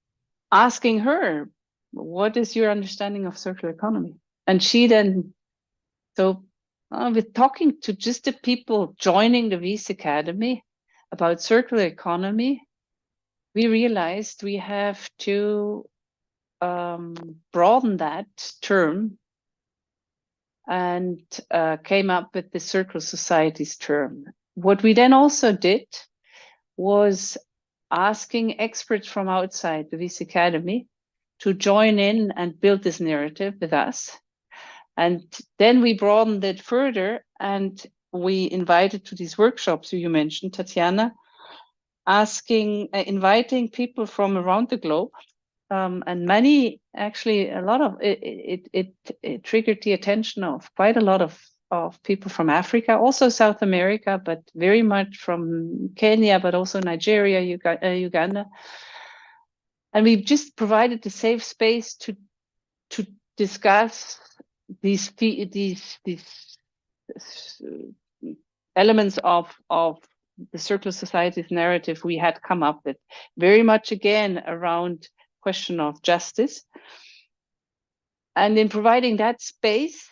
asking her, what is your understanding of circular economy? And she then, with talking to just the people joining the Vice Academy about circular economy, we realized we have to broaden that term and came up with the circular societies term. What we then also did was asking experts from outside the Vice Academy to join in and build this narrative with us. And then we broadened it further and we invited to these workshops you mentioned, Tatjana, inviting people from around the globe. And many, actually, a lot of it triggered the attention of quite a lot of people from Africa, also South America, but very much from Kenya, but also Nigeria, Uganda. And we've just provided a safe space to discuss these elements of the circular societies narrative we had come up with, very much again around question of justice. And in providing that space,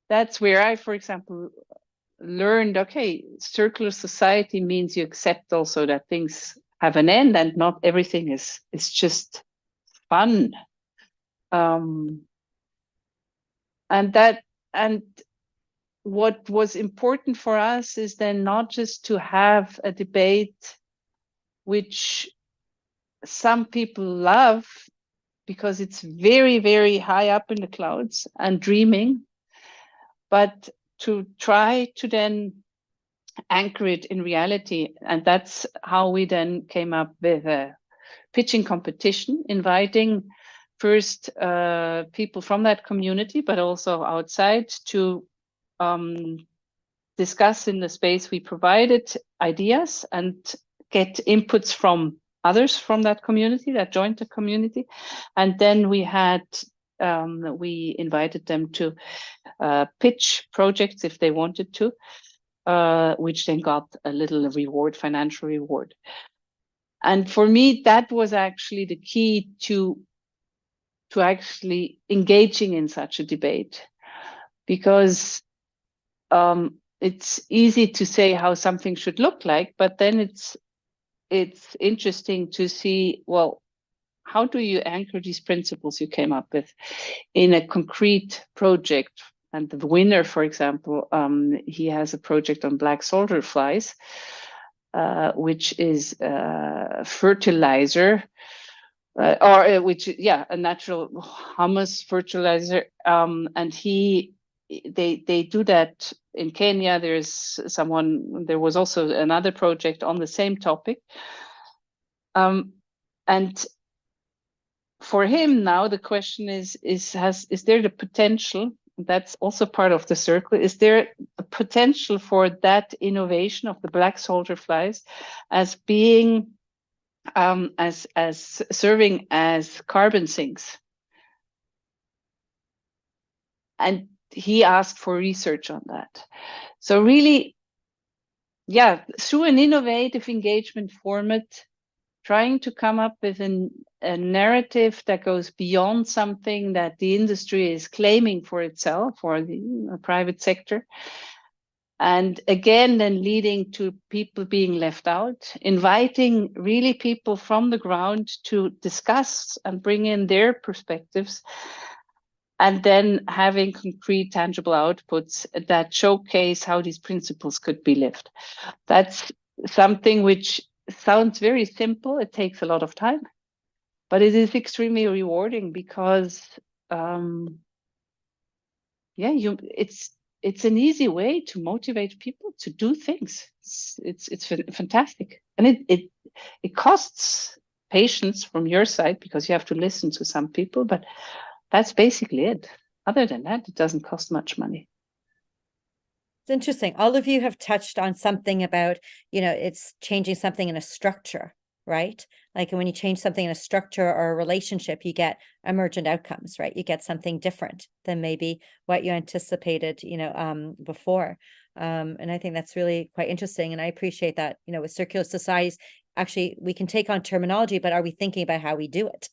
that's where I, for example, learned, okay, circular society means you accept also that things have an end and not everything is just fun. And what was important for us is then not just to have a debate which some people love because it's very, very high up in the clouds and dreaming, but to try to then anchor it in reality. And that's how we then came up with a pitching competition, inviting first people from that community, but also outside to discuss in the space we provided ideas and get inputs from others from that community that joined the community. And then we invited them to pitch projects if they wanted to, which then got a little reward, financial reward. And for me, that was actually the key to actually engaging in such a debate, because it's easy to say how something should look like, but then it's it's interesting to see, well, how do you anchor these principles you came up with in a concrete project? And the winner, for example, he has a project on black soldier flies, which is fertilizer, which, yeah, a natural humus fertilizer. And they do that in Kenya. There was also another project on the same topic. And for him now, the question is there the potential? That's also part of the circle. Is there a potential for that innovation of the black soldier flies as being as serving as carbon sinks? And he asked for research on that. So really, yeah, through an innovative engagement format, trying to come up with a narrative that goes beyond something that the industry is claiming for itself or the private sector. And again, then leading to people being left out, inviting really people from the ground to discuss and bring in their perspectives, and then having concrete, tangible outputs that showcase how these principles could be lived. That's something which sounds very simple. It takes a lot of time, but it is extremely rewarding because, it's an easy way to motivate people to do things. It's fantastic, and it costs patience from your side because you have to listen to some people, but that's basically it. Other than that, it doesn't cost much money. It's interesting. All of you have touched on something about, it's changing something in a structure, right? Like when you change something in a structure or a relationship, you get emergent outcomes, right? You get something different than maybe what you anticipated, before. And I think that's really quite interesting. And I appreciate that, with circular societies, actually, we can take on terminology, but are we thinking about how we do it?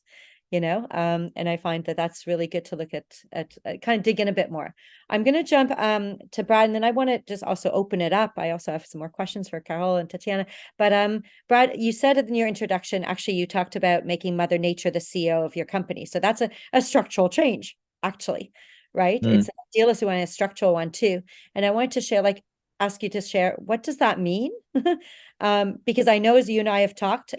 And I find that that's really good to look at kind of dig in a bit more. I'm going to jump to Brad, and then I want to just also open it up. I also have some more questions for Carol and Tatjana. But Brad, you said in your introduction, actually, you talked about making Mother Nature the CEO of your company. So that's a structural change, actually, right? It's an idealist one, a structural one too. And I wanted to ask you to share, what does that mean? Because I know as you and I have talked,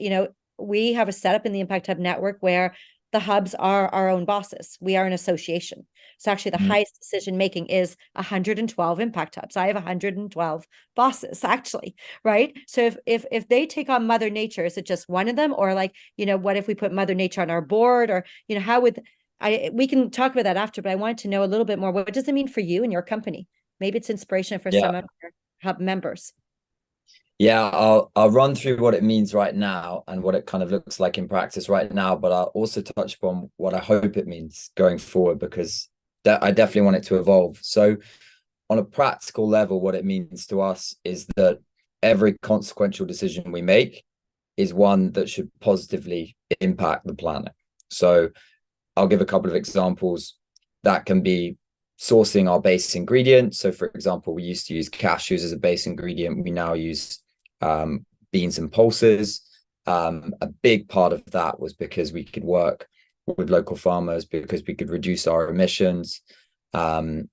we have a setup in the Impact Hub network where the hubs are our own bosses. We are an association. So actually the highest decision making is 112 impact hubs. I have 112 bosses, actually, right? So if they take on Mother Nature, is it just one of them? Or what if we put Mother Nature on our board? Or, how would we can talk about that after, but I wanted to know a little bit more. What does it mean for you and your company? Maybe it's inspiration for some of your hub members. Yeah, I'll run through what it means right now and what it kind of looks like in practice right now, but I'll also touch upon what I hope it means going forward, because I definitely want it to evolve. So on a practical level, what it means to us is that every consequential decision we make is one that should positively impact the planet. So I'll give a couple of examples. That can be sourcing our base ingredient. So for example, we used to use cashews as a base ingredient. We now use beans and pulses. A big part of that was because we could work with local farmers, because we could reduce our emissions, the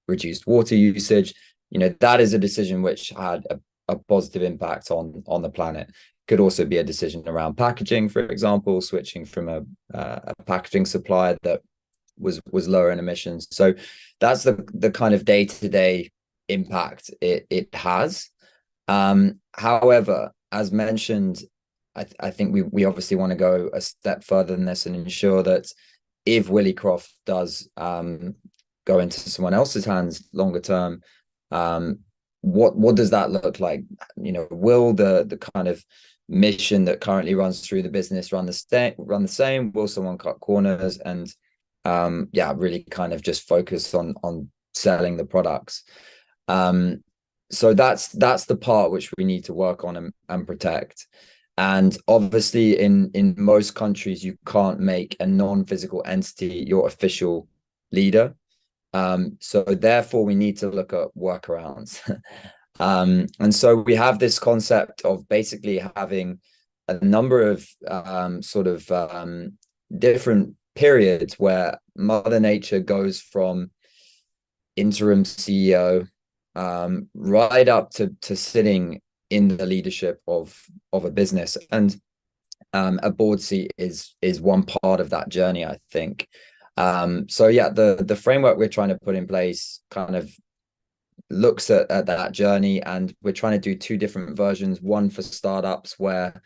reduced water usage. That is a decision which had a positive impact on the planet. Could also be a decision around packaging, for example, switching from a packaging supplier that was lower in emissions. So that's the kind of day-to-day impact it has. However, as mentioned, I think we obviously want to go a step further than this and ensure that if Willycroft does go into someone else's hands longer term, what does that look like? Will the kind of mission that currently runs through the business run the same? Will someone cut corners and really kind of just focus on selling the products? So that's the part which we need to work on and protect. And obviously in most countries, you can't make a non-physical entity your official leader. So therefore we need to look at workarounds. And so we have this concept of basically having a number of different periods where Mother Nature goes from interim CEO right up to sitting in the leadership of a business. And a board seat is one part of that journey, I think. So yeah, the framework we're trying to put in place kind of looks at that journey, and we're trying to do two different versions. One for startups where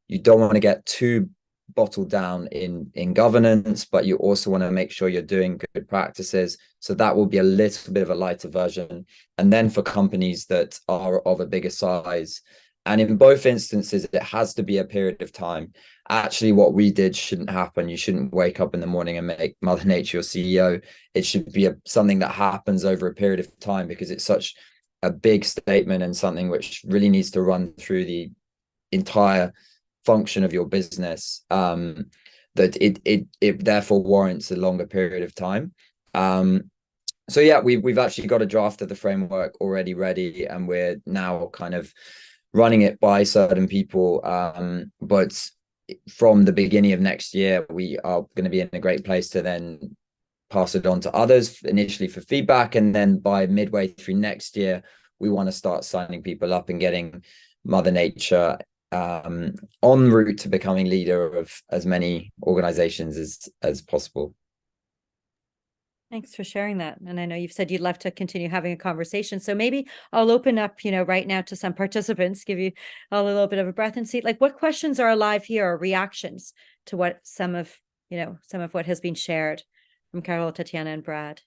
you don't want to get too bottled down in governance, but you also want to make sure you're doing good practices. So that will be a little bit of a lighter version. And then for companies that are of a bigger size, and in both instances, it has to be a period of time. Actually, what we did shouldn't happen. You shouldn't wake up in the morning and make Mother Nature your CEO. It should be something that happens over a period of time, because it's such a big statement and something which really needs to run through the entire function of your business, that it therefore warrants a longer period of time. So yeah, we've actually got a draft of the framework already ready, and we're now kind of running it by certain people. But from the beginning of next year, we are going to be in a great place to then pass it on to others initially for feedback, and then by midway through next year, we want to start signing people up and getting Mother Nature en route to becoming leader of as many organizations as possible. Thanks for sharing that. And I know you've said you'd love to continue having a conversation. So maybe I'll open up, right now to some participants, give you a little bit of a breath and see like what questions are alive here, or reactions to what some of what has been shared from Carol, Tatjana, and Brad.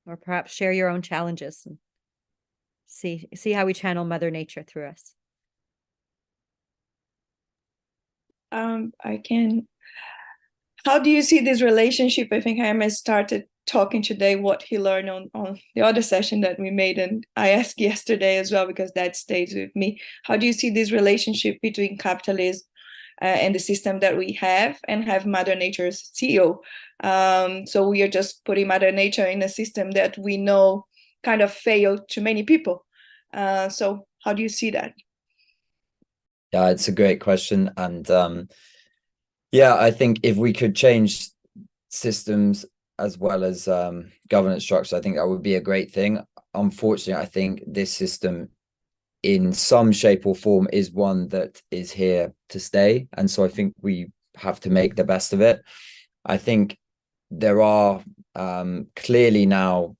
Or perhaps share your own challenges and see how we channel Mother Nature through us. I can. How do you see this relationship? I think Jaime started talking today what he learned on the other session that we made, and I asked yesterday as well, because that stays with me. How do you see this relationship between capitalism and the system that we have, and have Mother Nature's CEO? So we are just putting Mother Nature in a system that we know kind of failed to many people. So how do you see that? Yeah, it's a great question. And yeah, I think if we could change systems as well as governance structure, I think that would be a great thing. Unfortunately, I think this system in some shape or form is one that is here to stay. And so I think we have to make the best of it. I think there are clearly now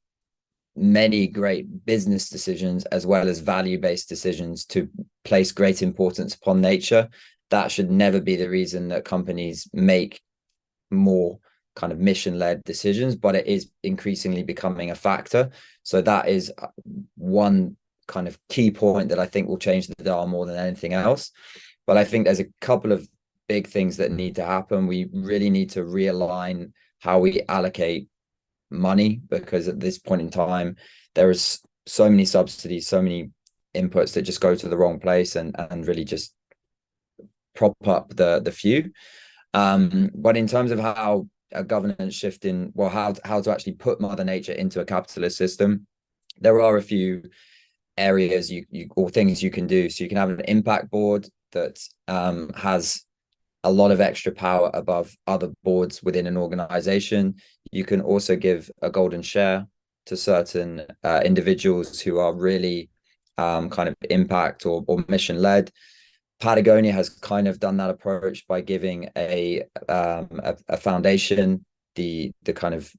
many great business decisions as well as value-based decisions to place great importance upon nature. That should never be the reason that companies make more kind of mission-led decisions, but it is increasingly becoming a factor. So that is one kind of key point that I think will change the dial more than anything else. But I think there's a couple of big things that need to happen. We really need to realign how we allocate money, because at this point in time, there is so many subsidies, so many inputs that just go to the wrong place and really just prop up the few. But in terms of how a governance shift in, well, how to actually put Mother Nature into a capitalist system, there are a few areas or things you can do. So you can have an impact board that has a lot of extra power above other boards within an organization. You can also give a golden share to certain individuals who are really kind of impact or mission led. Patagonia has kind of done that approach by giving a foundation the kind of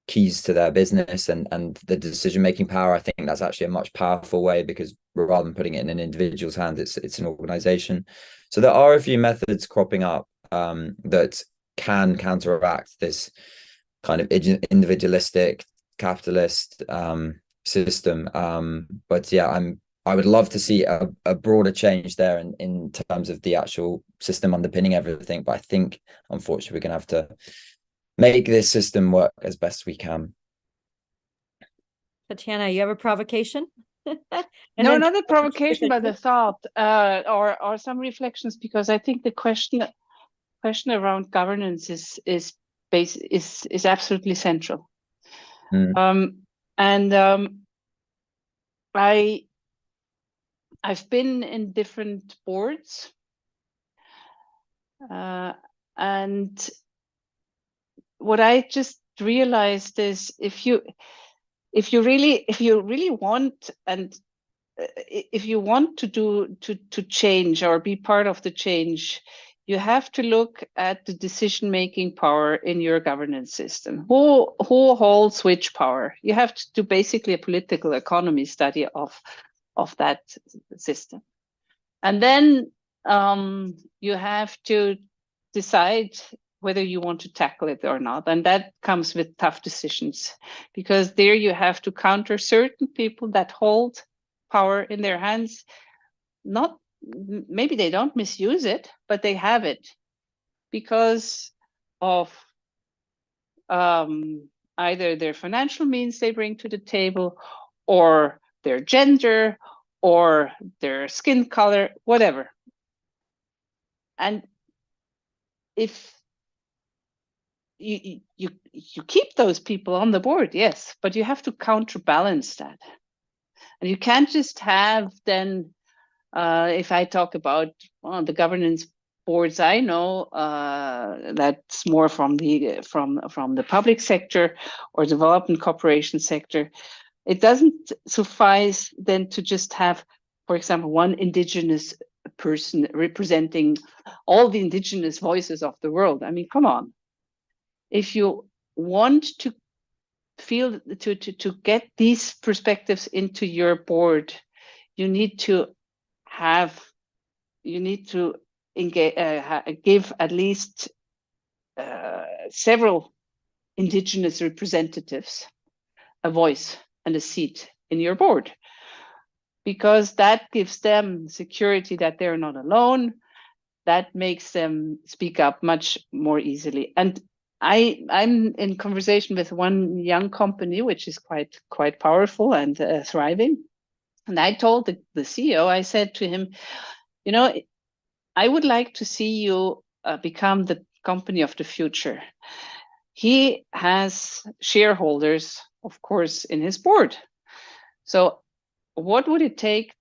keys to their business and the decision-making power. I think that's actually a much powerful way, because rather than putting it in an individual's hand, it's an organization. So there are a few methods cropping up that can counteract this kind of individualistic capitalist system. But yeah, I would love to see a broader change there in terms of the actual system underpinning everything. But I think, unfortunately, we're going to have to make this system work as best we can. Tatjana, you have a provocation? No, not a provocation, but a thought or some reflections, because I think the question question around governance is absolutely central. And I've been in different boards, and what I just realized is if you really want, and if you want to change or be part of the change, you have to look at the decision-making power in your governance system. Who holds which power? You have to do basically a political economy study of that system. And then you have to decide whether you want to tackle it or not. And that comes with tough decisions, because there you have to counter certain people that hold power in their hands. Not maybe they don't misuse it, but they have it because of either their financial means they bring to the table, or their gender, or their skin color, whatever. And if you keep those people on the board, yes, but you have to counterbalance that. And you can't just have then, if I talk about the governance boards I know, that's more from the public sector or development cooperation sector, it doesn't suffice then to just have, for example, one indigenous person representing all the indigenous voices of the world. I mean, come on. If you want to feel to get these perspectives into your board, you need to engage, give at least several indigenous representatives a voice and a seat in your board, because that gives them security that they're not alone. That makes them speak up much more easily. And I'm in conversation with one young company, which is quite powerful and thriving. And I told the CEO, I said to him, I would like to see you become the company of the future. He has shareholders, of course, in his board. So what would it take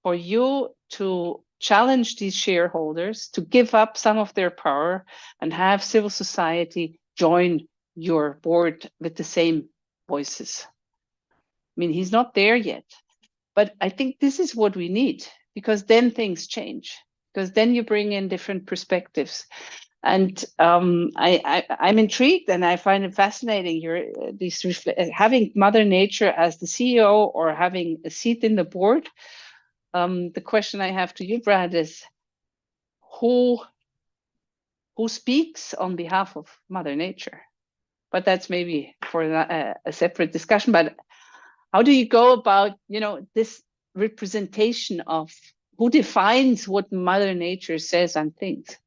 for you to challenge these shareholders to give up some of their power and have civil society join your board with the same voices? I mean, he's not there yet, but I think this is what we need, because then things change, because then you bring in different perspectives. And I'm intrigued, and I find it fascinating having Mother Nature as the CEO or having a seat in the board. The question I have to you, Brad, is who speaks on behalf of Mother Nature? But that's maybe for a separate discussion. But how do you go about, this representation of who defines what Mother Nature says and thinks?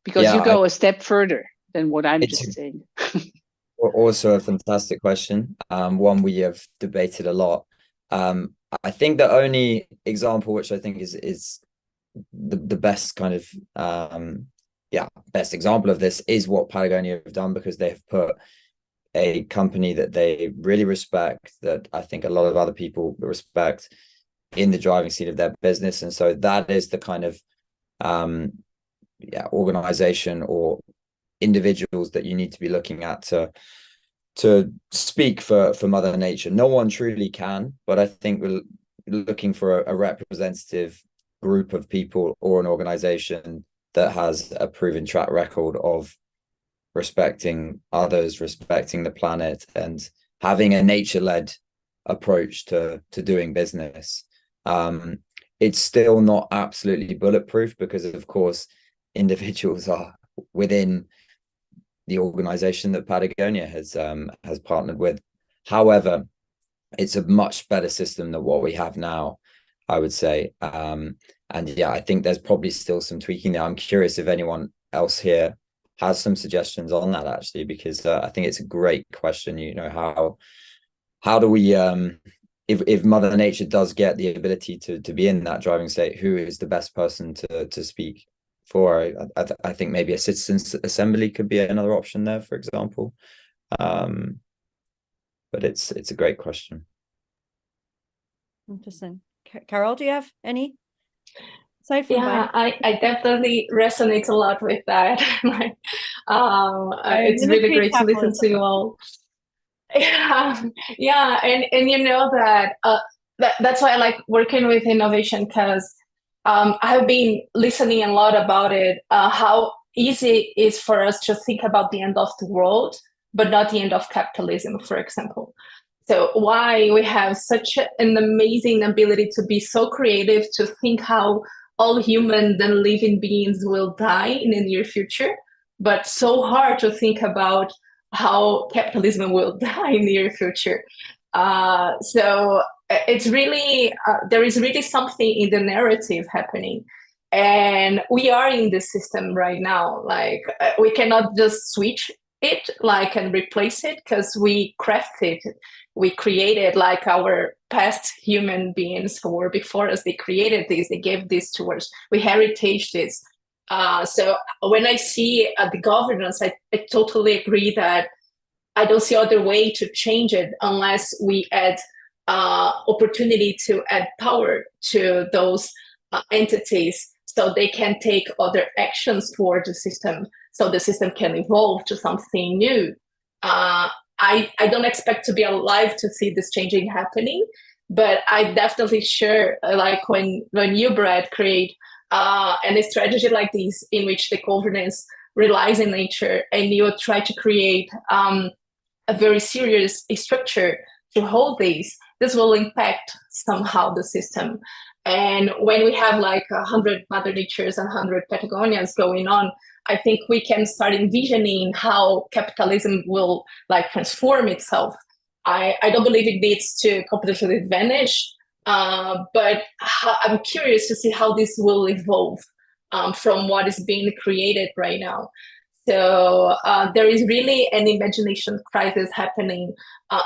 Because you go a step further than what I'm just saying. Also a fantastic question, one we have debated a lot. I think the only example which I think is the best kind of best example of this is what Patagonia have done, because they've put a company that they really respect, that I think a lot of other people respect, in the driving seat of their business. And so that is the kind of organization or individuals that you need to be looking at to speak for Mother Nature. No one truly can, but I think we're looking for a representative group of people or an organization that has a proven track record of respecting others, respecting the planet, and having a nature-led approach to doing business. It's still not absolutely bulletproof, because of course individuals are within the organization that Patagonia has partnered with. However, it's a much better system than what we have now, I would say. And I think there's probably still some tweaking there. I'm curious if anyone else here has some suggestions on that, actually, because I think it's a great question. How do we if Mother Nature does get the ability to be in that driving state, who is the best person to speak for. I think maybe a citizens' assembly could be another option there, for example. But it's a great question. Interesting. Carol, do you have any insight from Yeah, I definitely resonate a lot with that. Like, it's really great to listen to you all. Yeah, yeah, and you know that that's why I like working with innovation, because I've been listening a lot about it, how easy it is for us to think about the end of the world, but not the end of capitalism, for example. So why we have such an amazing ability to be so creative, to think how all human and living beings will die in the near future, but so hard to think about how capitalism will die in the near future. So it's really, there is really something in the narrative happening. And we are in the system right now. Like, we cannot just switch it, like, and replace it, because we crafted, we created, like, our past human beings who were before us, they created this, they gave this to us, we heritage this. So when I see the governance, I totally agree that I don't see other way to change it unless we add opportunity to add power to those entities, so they can take other actions toward the system, so the system can evolve to something new. I don't expect to be alive to see this changing happening, but I definitely sure, like when you, Brad, create a strategy like this in which the governance relies in nature, and you try to create a very serious structure to hold this will impact somehow the system. And when we have like 100 Mother Natures and 100 Patagonians going on, I think we can start envisioning how capitalism will like transform itself. I don't believe it needs to completely vanish, but I'm curious to see how this will evolve from what is being created right now. So there is really an imagination crisis happening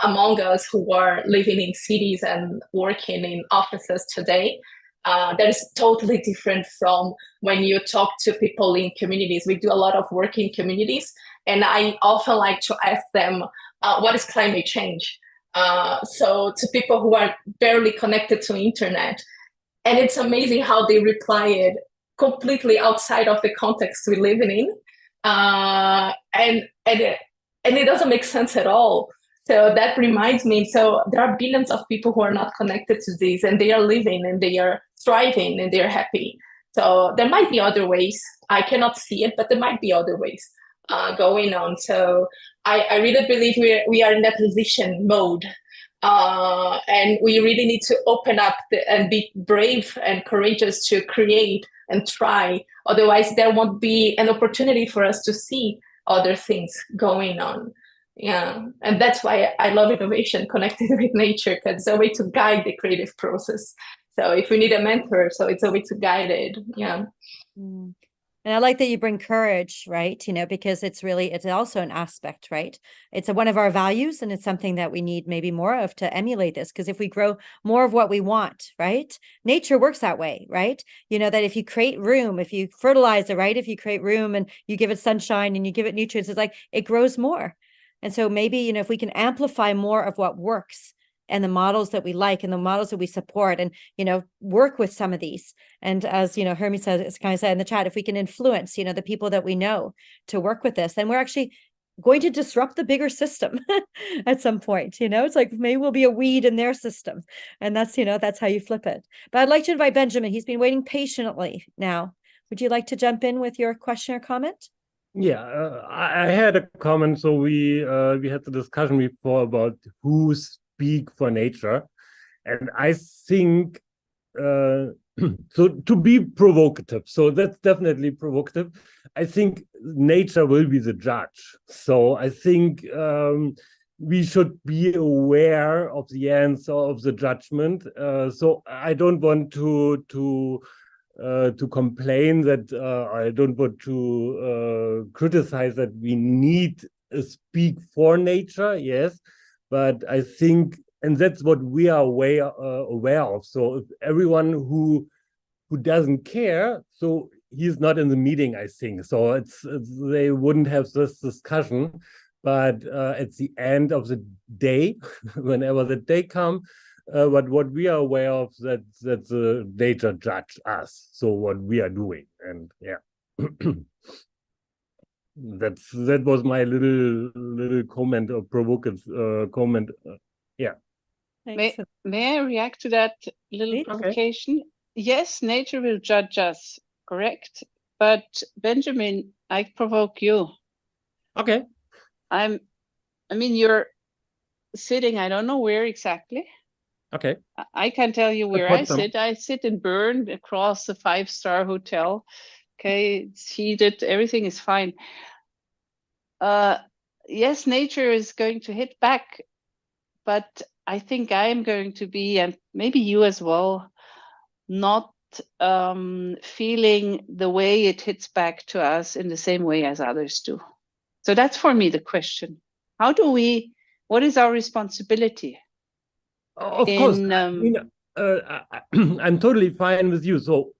among us who are living in cities and working in offices today. That is totally different from when you talk to people in communities. We do a lot of work in communities, and I often like to ask them, what is climate change? So to people who are barely connected to internet, and it's amazing how they reply it completely outside of the context we live in. And it doesn't make sense at all. So that reminds me, so there are billions of people who are not connected to this, and they are living and they are thriving and they're happy. So there might be other ways. I cannot see it, but there might be other ways going on. So I really believe we are in that transition mode. And we really need to open up and be brave and courageous to create and try. Otherwise, there won't be an opportunity for us to see other things going on. Yeah, and that's why I love innovation connected with nature, because it's a way to guide the creative process. So if we need a mentor, so it's a way to guide it. Yeah. And I like that you bring courage, right? Because it's also an aspect, right? It's one of our values, and it's something that we need maybe more of to emulate this. Because if we grow more of what we want, right? Nature works that way, right? That if you create room, if you fertilize it, right? If you create room and you give it sunshine and you give it nutrients, it's like it grows more. And so maybe, if we can amplify more of what works and the models that we like and the models that we support, and, work with some of these. And as, Hermie said, it's kind of said in the chat, if we can influence, the people that we know to work with this, then we're actually going to disrupt the bigger system at some point. It's like maybe we'll be a weed in their system. And that's, that's how you flip it. But I'd like to invite Benjamin. He's been waiting patiently now. Would you like to jump in with your question or comment? Yeah, I had a comment. So we had the discussion before about who speak for nature, and I think so to be provocative. So that's definitely provocative. I think nature will be the judge. So I think we should be aware of the answer of the judgment. So I don't want to complain that I don't want to criticize that we need a speak for nature, yes, but I think, and that's what we are aware of. So if everyone who doesn't care, so he's not in the meeting, I think. So they wouldn't have this discussion. But at the end of the day, whenever the day comes, but what we are aware of that the nature judge us. So what we are doing, and yeah. That was my little comment or provocative comment. Yeah. Thanks. May I react to that little Please. provocation? Okay. Yes, nature will judge us, correct? But Benjamin, I provoke you. Okay. I mean, you're sitting, I don't know where exactly. Okay. I can tell you where I sit. I sit in Bern across the 5-star hotel. Okay, it's heated, everything is fine. Yes, nature is going to hit back, but I think I am going to be, and maybe you as well, not feeling the way it hits back to us in the same way as others do. So that's for me the question. What is our responsibility? Of course, I mean, I'm totally fine with you. So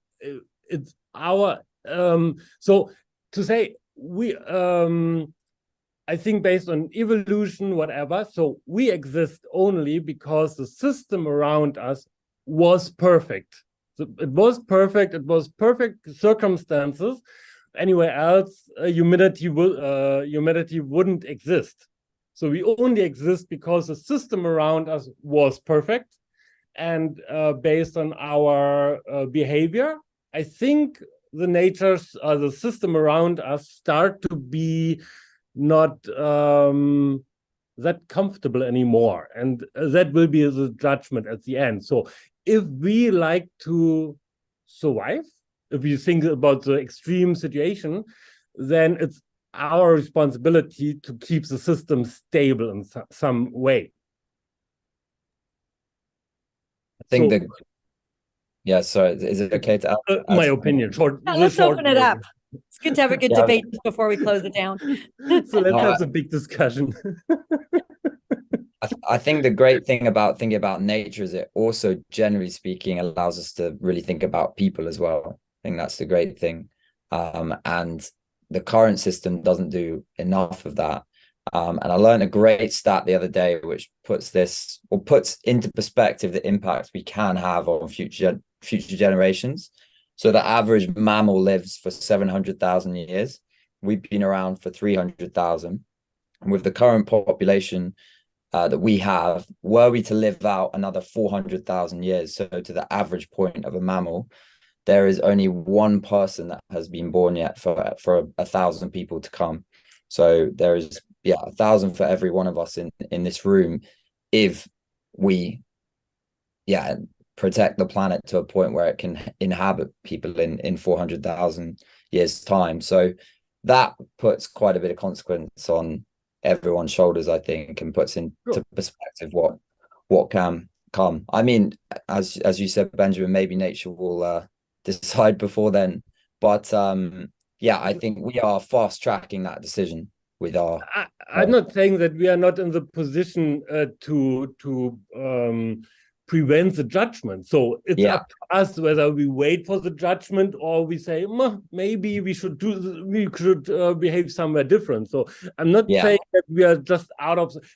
it's our, so to say, I think based on evolution, whatever, so we exist only because the system around us was perfect. So it was perfect circumstances. Anywhere else, humanity wouldn't exist. So we only exist because the system around us was perfect. And based on our behavior, I think the system around us start to be not that comfortable anymore. And that will be the judgment at the end. So if we like to survive, if you think about the extreme situation, then it's our responsibility to keep the system stable in some way. I think yeah, sorry, is it okay to add my opinion? Let's open it up. It's good to have a good debate before we close it down. So let's have a big discussion. I think the great thing about thinking about nature is it also, generally speaking, allows us to really think about people as well. I think that's the great thing. And the current system doesn't do enough of that. And I learned a great stat the other day, which puts into perspective the impact we can have on future generations. So the average mammal lives for 700,000 years. We've been around for 300,000. And with the current population that we have, were we to live out another 400,000 years, so to the average point of a mammal, there is only one person that has been born yet for 1,000 people to come. So there is 1,000 for every one of us in this room, if we protect the planet to a point where it can inhabit people in 400,000 years time. So that puts quite a bit of consequence on everyone's shoulders, I think, and puts into perspective what can come. I mean, as you said, Benjamin, maybe nature will decide before then, but I think we are fast tracking that decision with our. I'm not saying that we are not in the position to prevent the judgment. So it's up to us whether we wait for the judgment or we say maybe we should behave somewhere different. So I'm not saying that we are just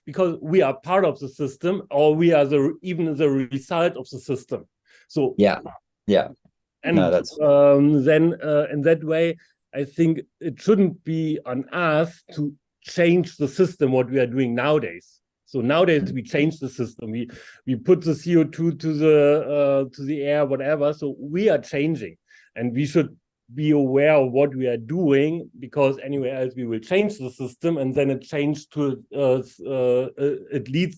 because we are part of the system, or we are even the result of the system. So and then in that way, I think it shouldn't be on us to change the system, what we are doing nowadays. So nowadays we change the system. We put the CO2 to the air, whatever. So we are changing, and we should be aware of what we are doing, because anywhere else we will change the system, and then it leads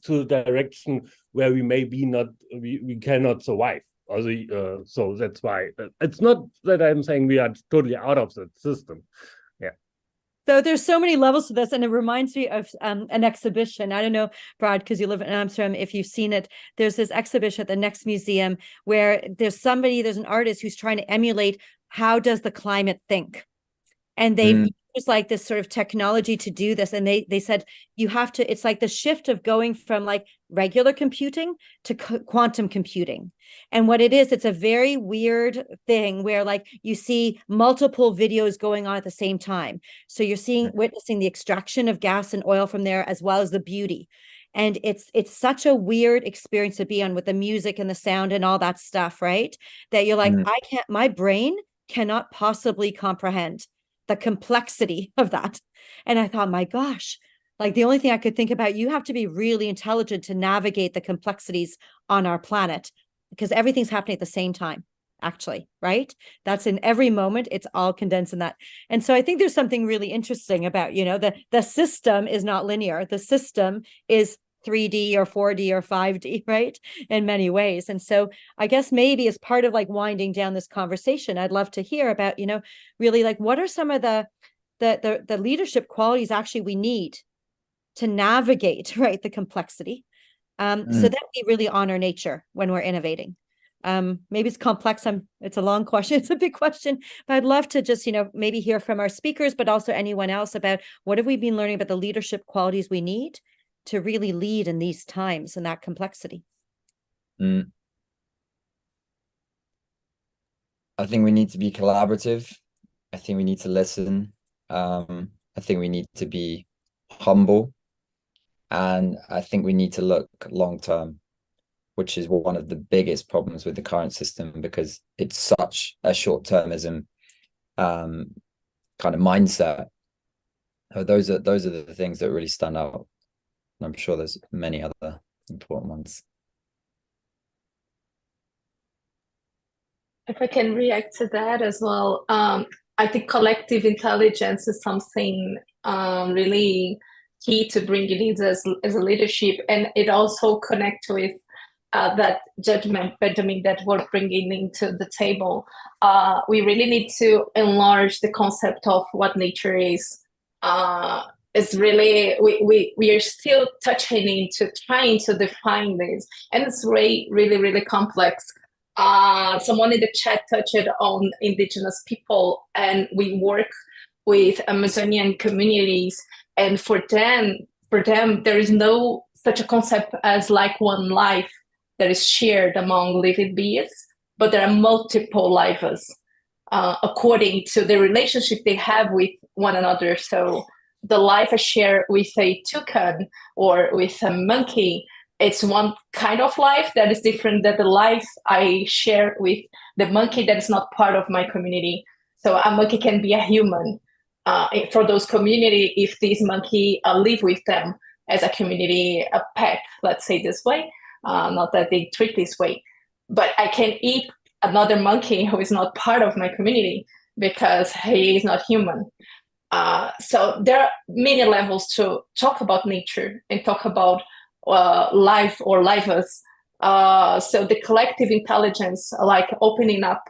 to a direction where we may be we cannot survive. So that's why it's not that I'm saying we are totally out of the system. So there's so many levels to this, and it reminds me of an exhibition. I don't know, Brad, because you live in Amsterdam, if you've seen it. There's this exhibition at the next museum where there's an artist who's trying to emulate how does the climate think. And they've used use like this sort of technology to do this. And they said, you have to, it's like the shift of going from like regular computing to quantum computing. And what it is, it's a very weird thing where like you see multiple videos going on at the same time. So you're witnessing the extraction of gas and oil from there, as well as the beauty. And it's such a weird experience to be on, with the music and the sound and all that stuff, right? That you're like, my brain cannot possibly comprehend the complexity of that. And I thought, my gosh, like the only thing I could think about, you have to be really intelligent to navigate the complexities on our planet, because everything's happening at the same time, actually, right? That's in every moment, it's all condensed in that. And so I think there's something really interesting about, the system is not linear. The system is 3D or 4D or 5D, right? In many ways. And so I guess maybe as part of like winding down this conversation, I'd love to hear about, really like what are some of the leadership qualities actually we need to navigate, right, the complexity, so that we really honor nature when we're innovating. Maybe it's complex. It's a long question. It's a big question, but I'd love to just, maybe hear from our speakers, but also anyone else about what have we been learning about the leadership qualities we need to really lead in these times and that complexity. I think we need to be collaborative. I think we need to listen. I think we need to be humble. And I think we need to look long term, which is one of the biggest problems with the current system, because it's such a short-termism kind of mindset. Those are the things that really stand out. And I'm sure there's many other important ones. If I can react to that as well, I think collective intelligence is something really key to bringing it as a leadership, and it also connects with that judgment, Benjamin, that we're bringing into the table. We really need to enlarge the concept of what nature is. It's really, we are still touching into trying to define this, and it's really, really complex. Someone in the chat touched on indigenous people, and we work with Amazonian communities, and for them there is no such a concept as like one life that is shared among living beings, but there are multiple lives according to the relationship they have with one another. So the life I share with a toucan or with a monkey, it's one kind of life that is different than the life I share with the monkey that is not part of my community. So a monkey can be a human for those community if this monkey live with them as a community, a pet, let's say this way. Not that they treat this way, but I can eat another monkey who is not part of my community because he is not human. So there are many levels to talk about nature and talk about life or lives. So the collective intelligence, like opening up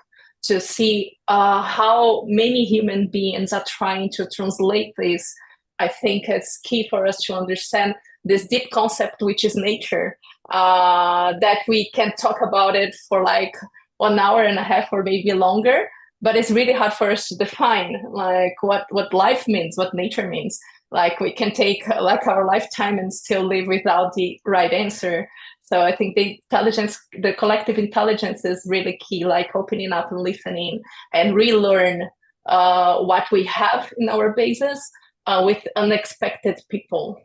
to see how many human beings are trying to translate this, I think it's key for us to understand this deep concept, which is nature, that we can talk about it for like 1 hour and a half or maybe longer, but it's really hard for us to define like what life means, what nature means. Like we can take like our lifetime and still live without the right answer. So I think the collective intelligence is really key, like opening up and listening and relearn what we have in our bases with unexpected people.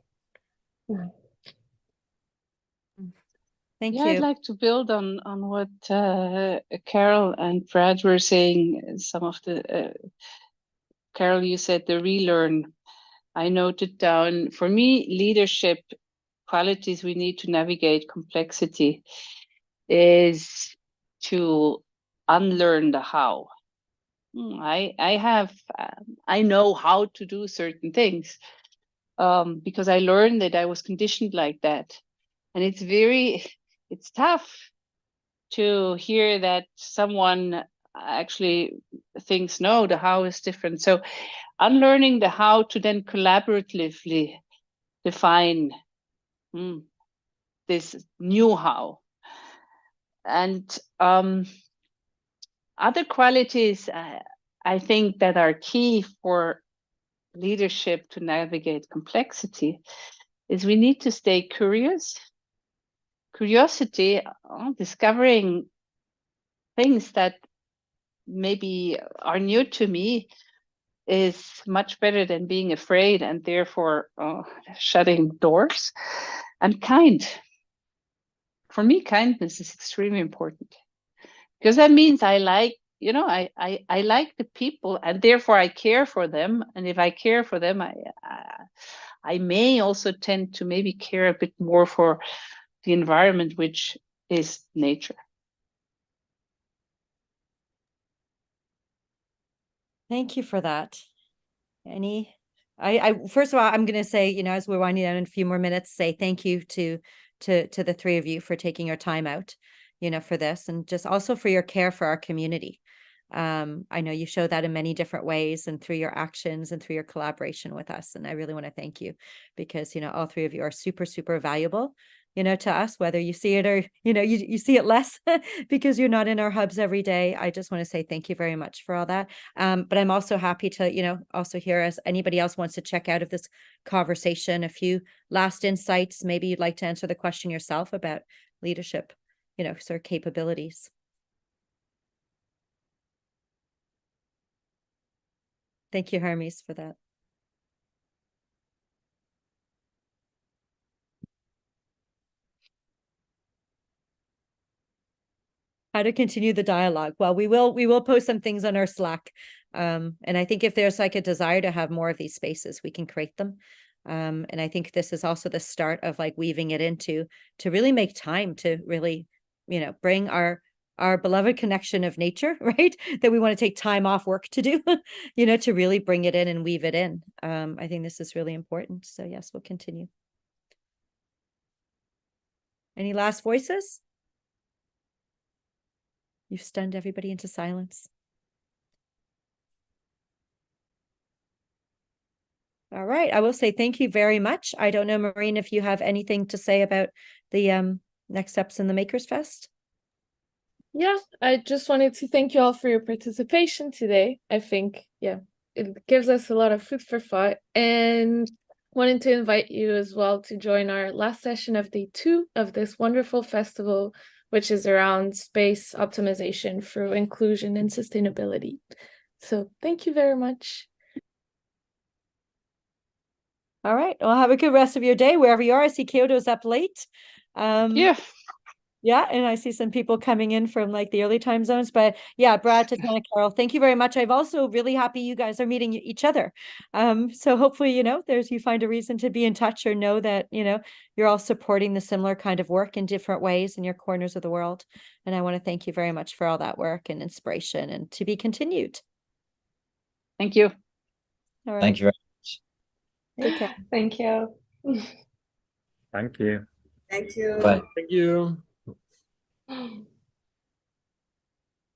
Thank you. I'd like to build on what Carol and Brad were saying. Some of the Carol, you said the relearn. I noted down, for me, leadership qualities we need to navigate complexity is to unlearn the how. I know how to do certain things because I learned that I was conditioned like that, and it's tough to hear that someone actually thinks, no, the how is different. So unlearning the how to then collaboratively define this new how. And other qualities I think that are key for leadership to navigate complexity is we need to stay curious. Curiosity, discovering things that maybe are new to me, is much better than being afraid and therefore shutting doors. And kind. For me, kindness is extremely important, because that means I like, I like the people, and therefore I care for them. And if I care for them, I may also tend to maybe care a bit more for the environment, which is nature. Thank you for that. I first of all, I'm going to say, as we're winding down in a few more minutes, say thank you to the three of you for taking your time out, for this, and just also for your care for our community. I know you show that in many different ways and through your actions and through your collaboration with us. And I really want to thank you because, all three of you are super, super valuable, to us, whether you see it or, you see it less because you're not in our hubs every day. I just want to say thank you very much for all that. But I'm also happy to, also hear, as anybody else wants to check out of this conversation, a few last insights. Maybe you'd like to answer the question yourself about leadership, sort of capabilities. Thank you, Hermes, for that. How to continue the dialogue? Well, we will post some things on our Slack. And I think if there's like a desire to have more of these spaces, we can create them. And I think this is also the start of like weaving it into to really make time to really, bring our beloved connection of nature, right? That we want to take time off work to do, to really bring it in and weave it in. I think this is really important. So yes, we'll continue. Any last voices? You've stunned everybody into silence. All right. I will say thank you very much. I don't know, Maureen, if you have anything to say about the next steps in the Makers Fest. Yeah, I just wanted to thank you all for your participation today. I think, it gives us a lot of food for thought, and wanted to invite you as well to join our last session of day 2 of this wonderful festival, which is around space optimization through inclusion and sustainability. So thank you very much. All right. Well, have a good rest of your day wherever you are. I see Kyoto's up late. Yeah, and I see some people coming in from like the early time zones, but yeah, Brad, Tatjana, Carol, thank you very much. I'm also really happy you guys are meeting each other. So hopefully, you find a reason to be in touch or know that, you're all supporting the similar kind of work in different ways in your corners of the world. And I want to thank you very much for all that work and inspiration, and to be continued. Thank you. All right. Thank you very much. Take care. Thank you. Thank you. Thank you. Bye. Thank you.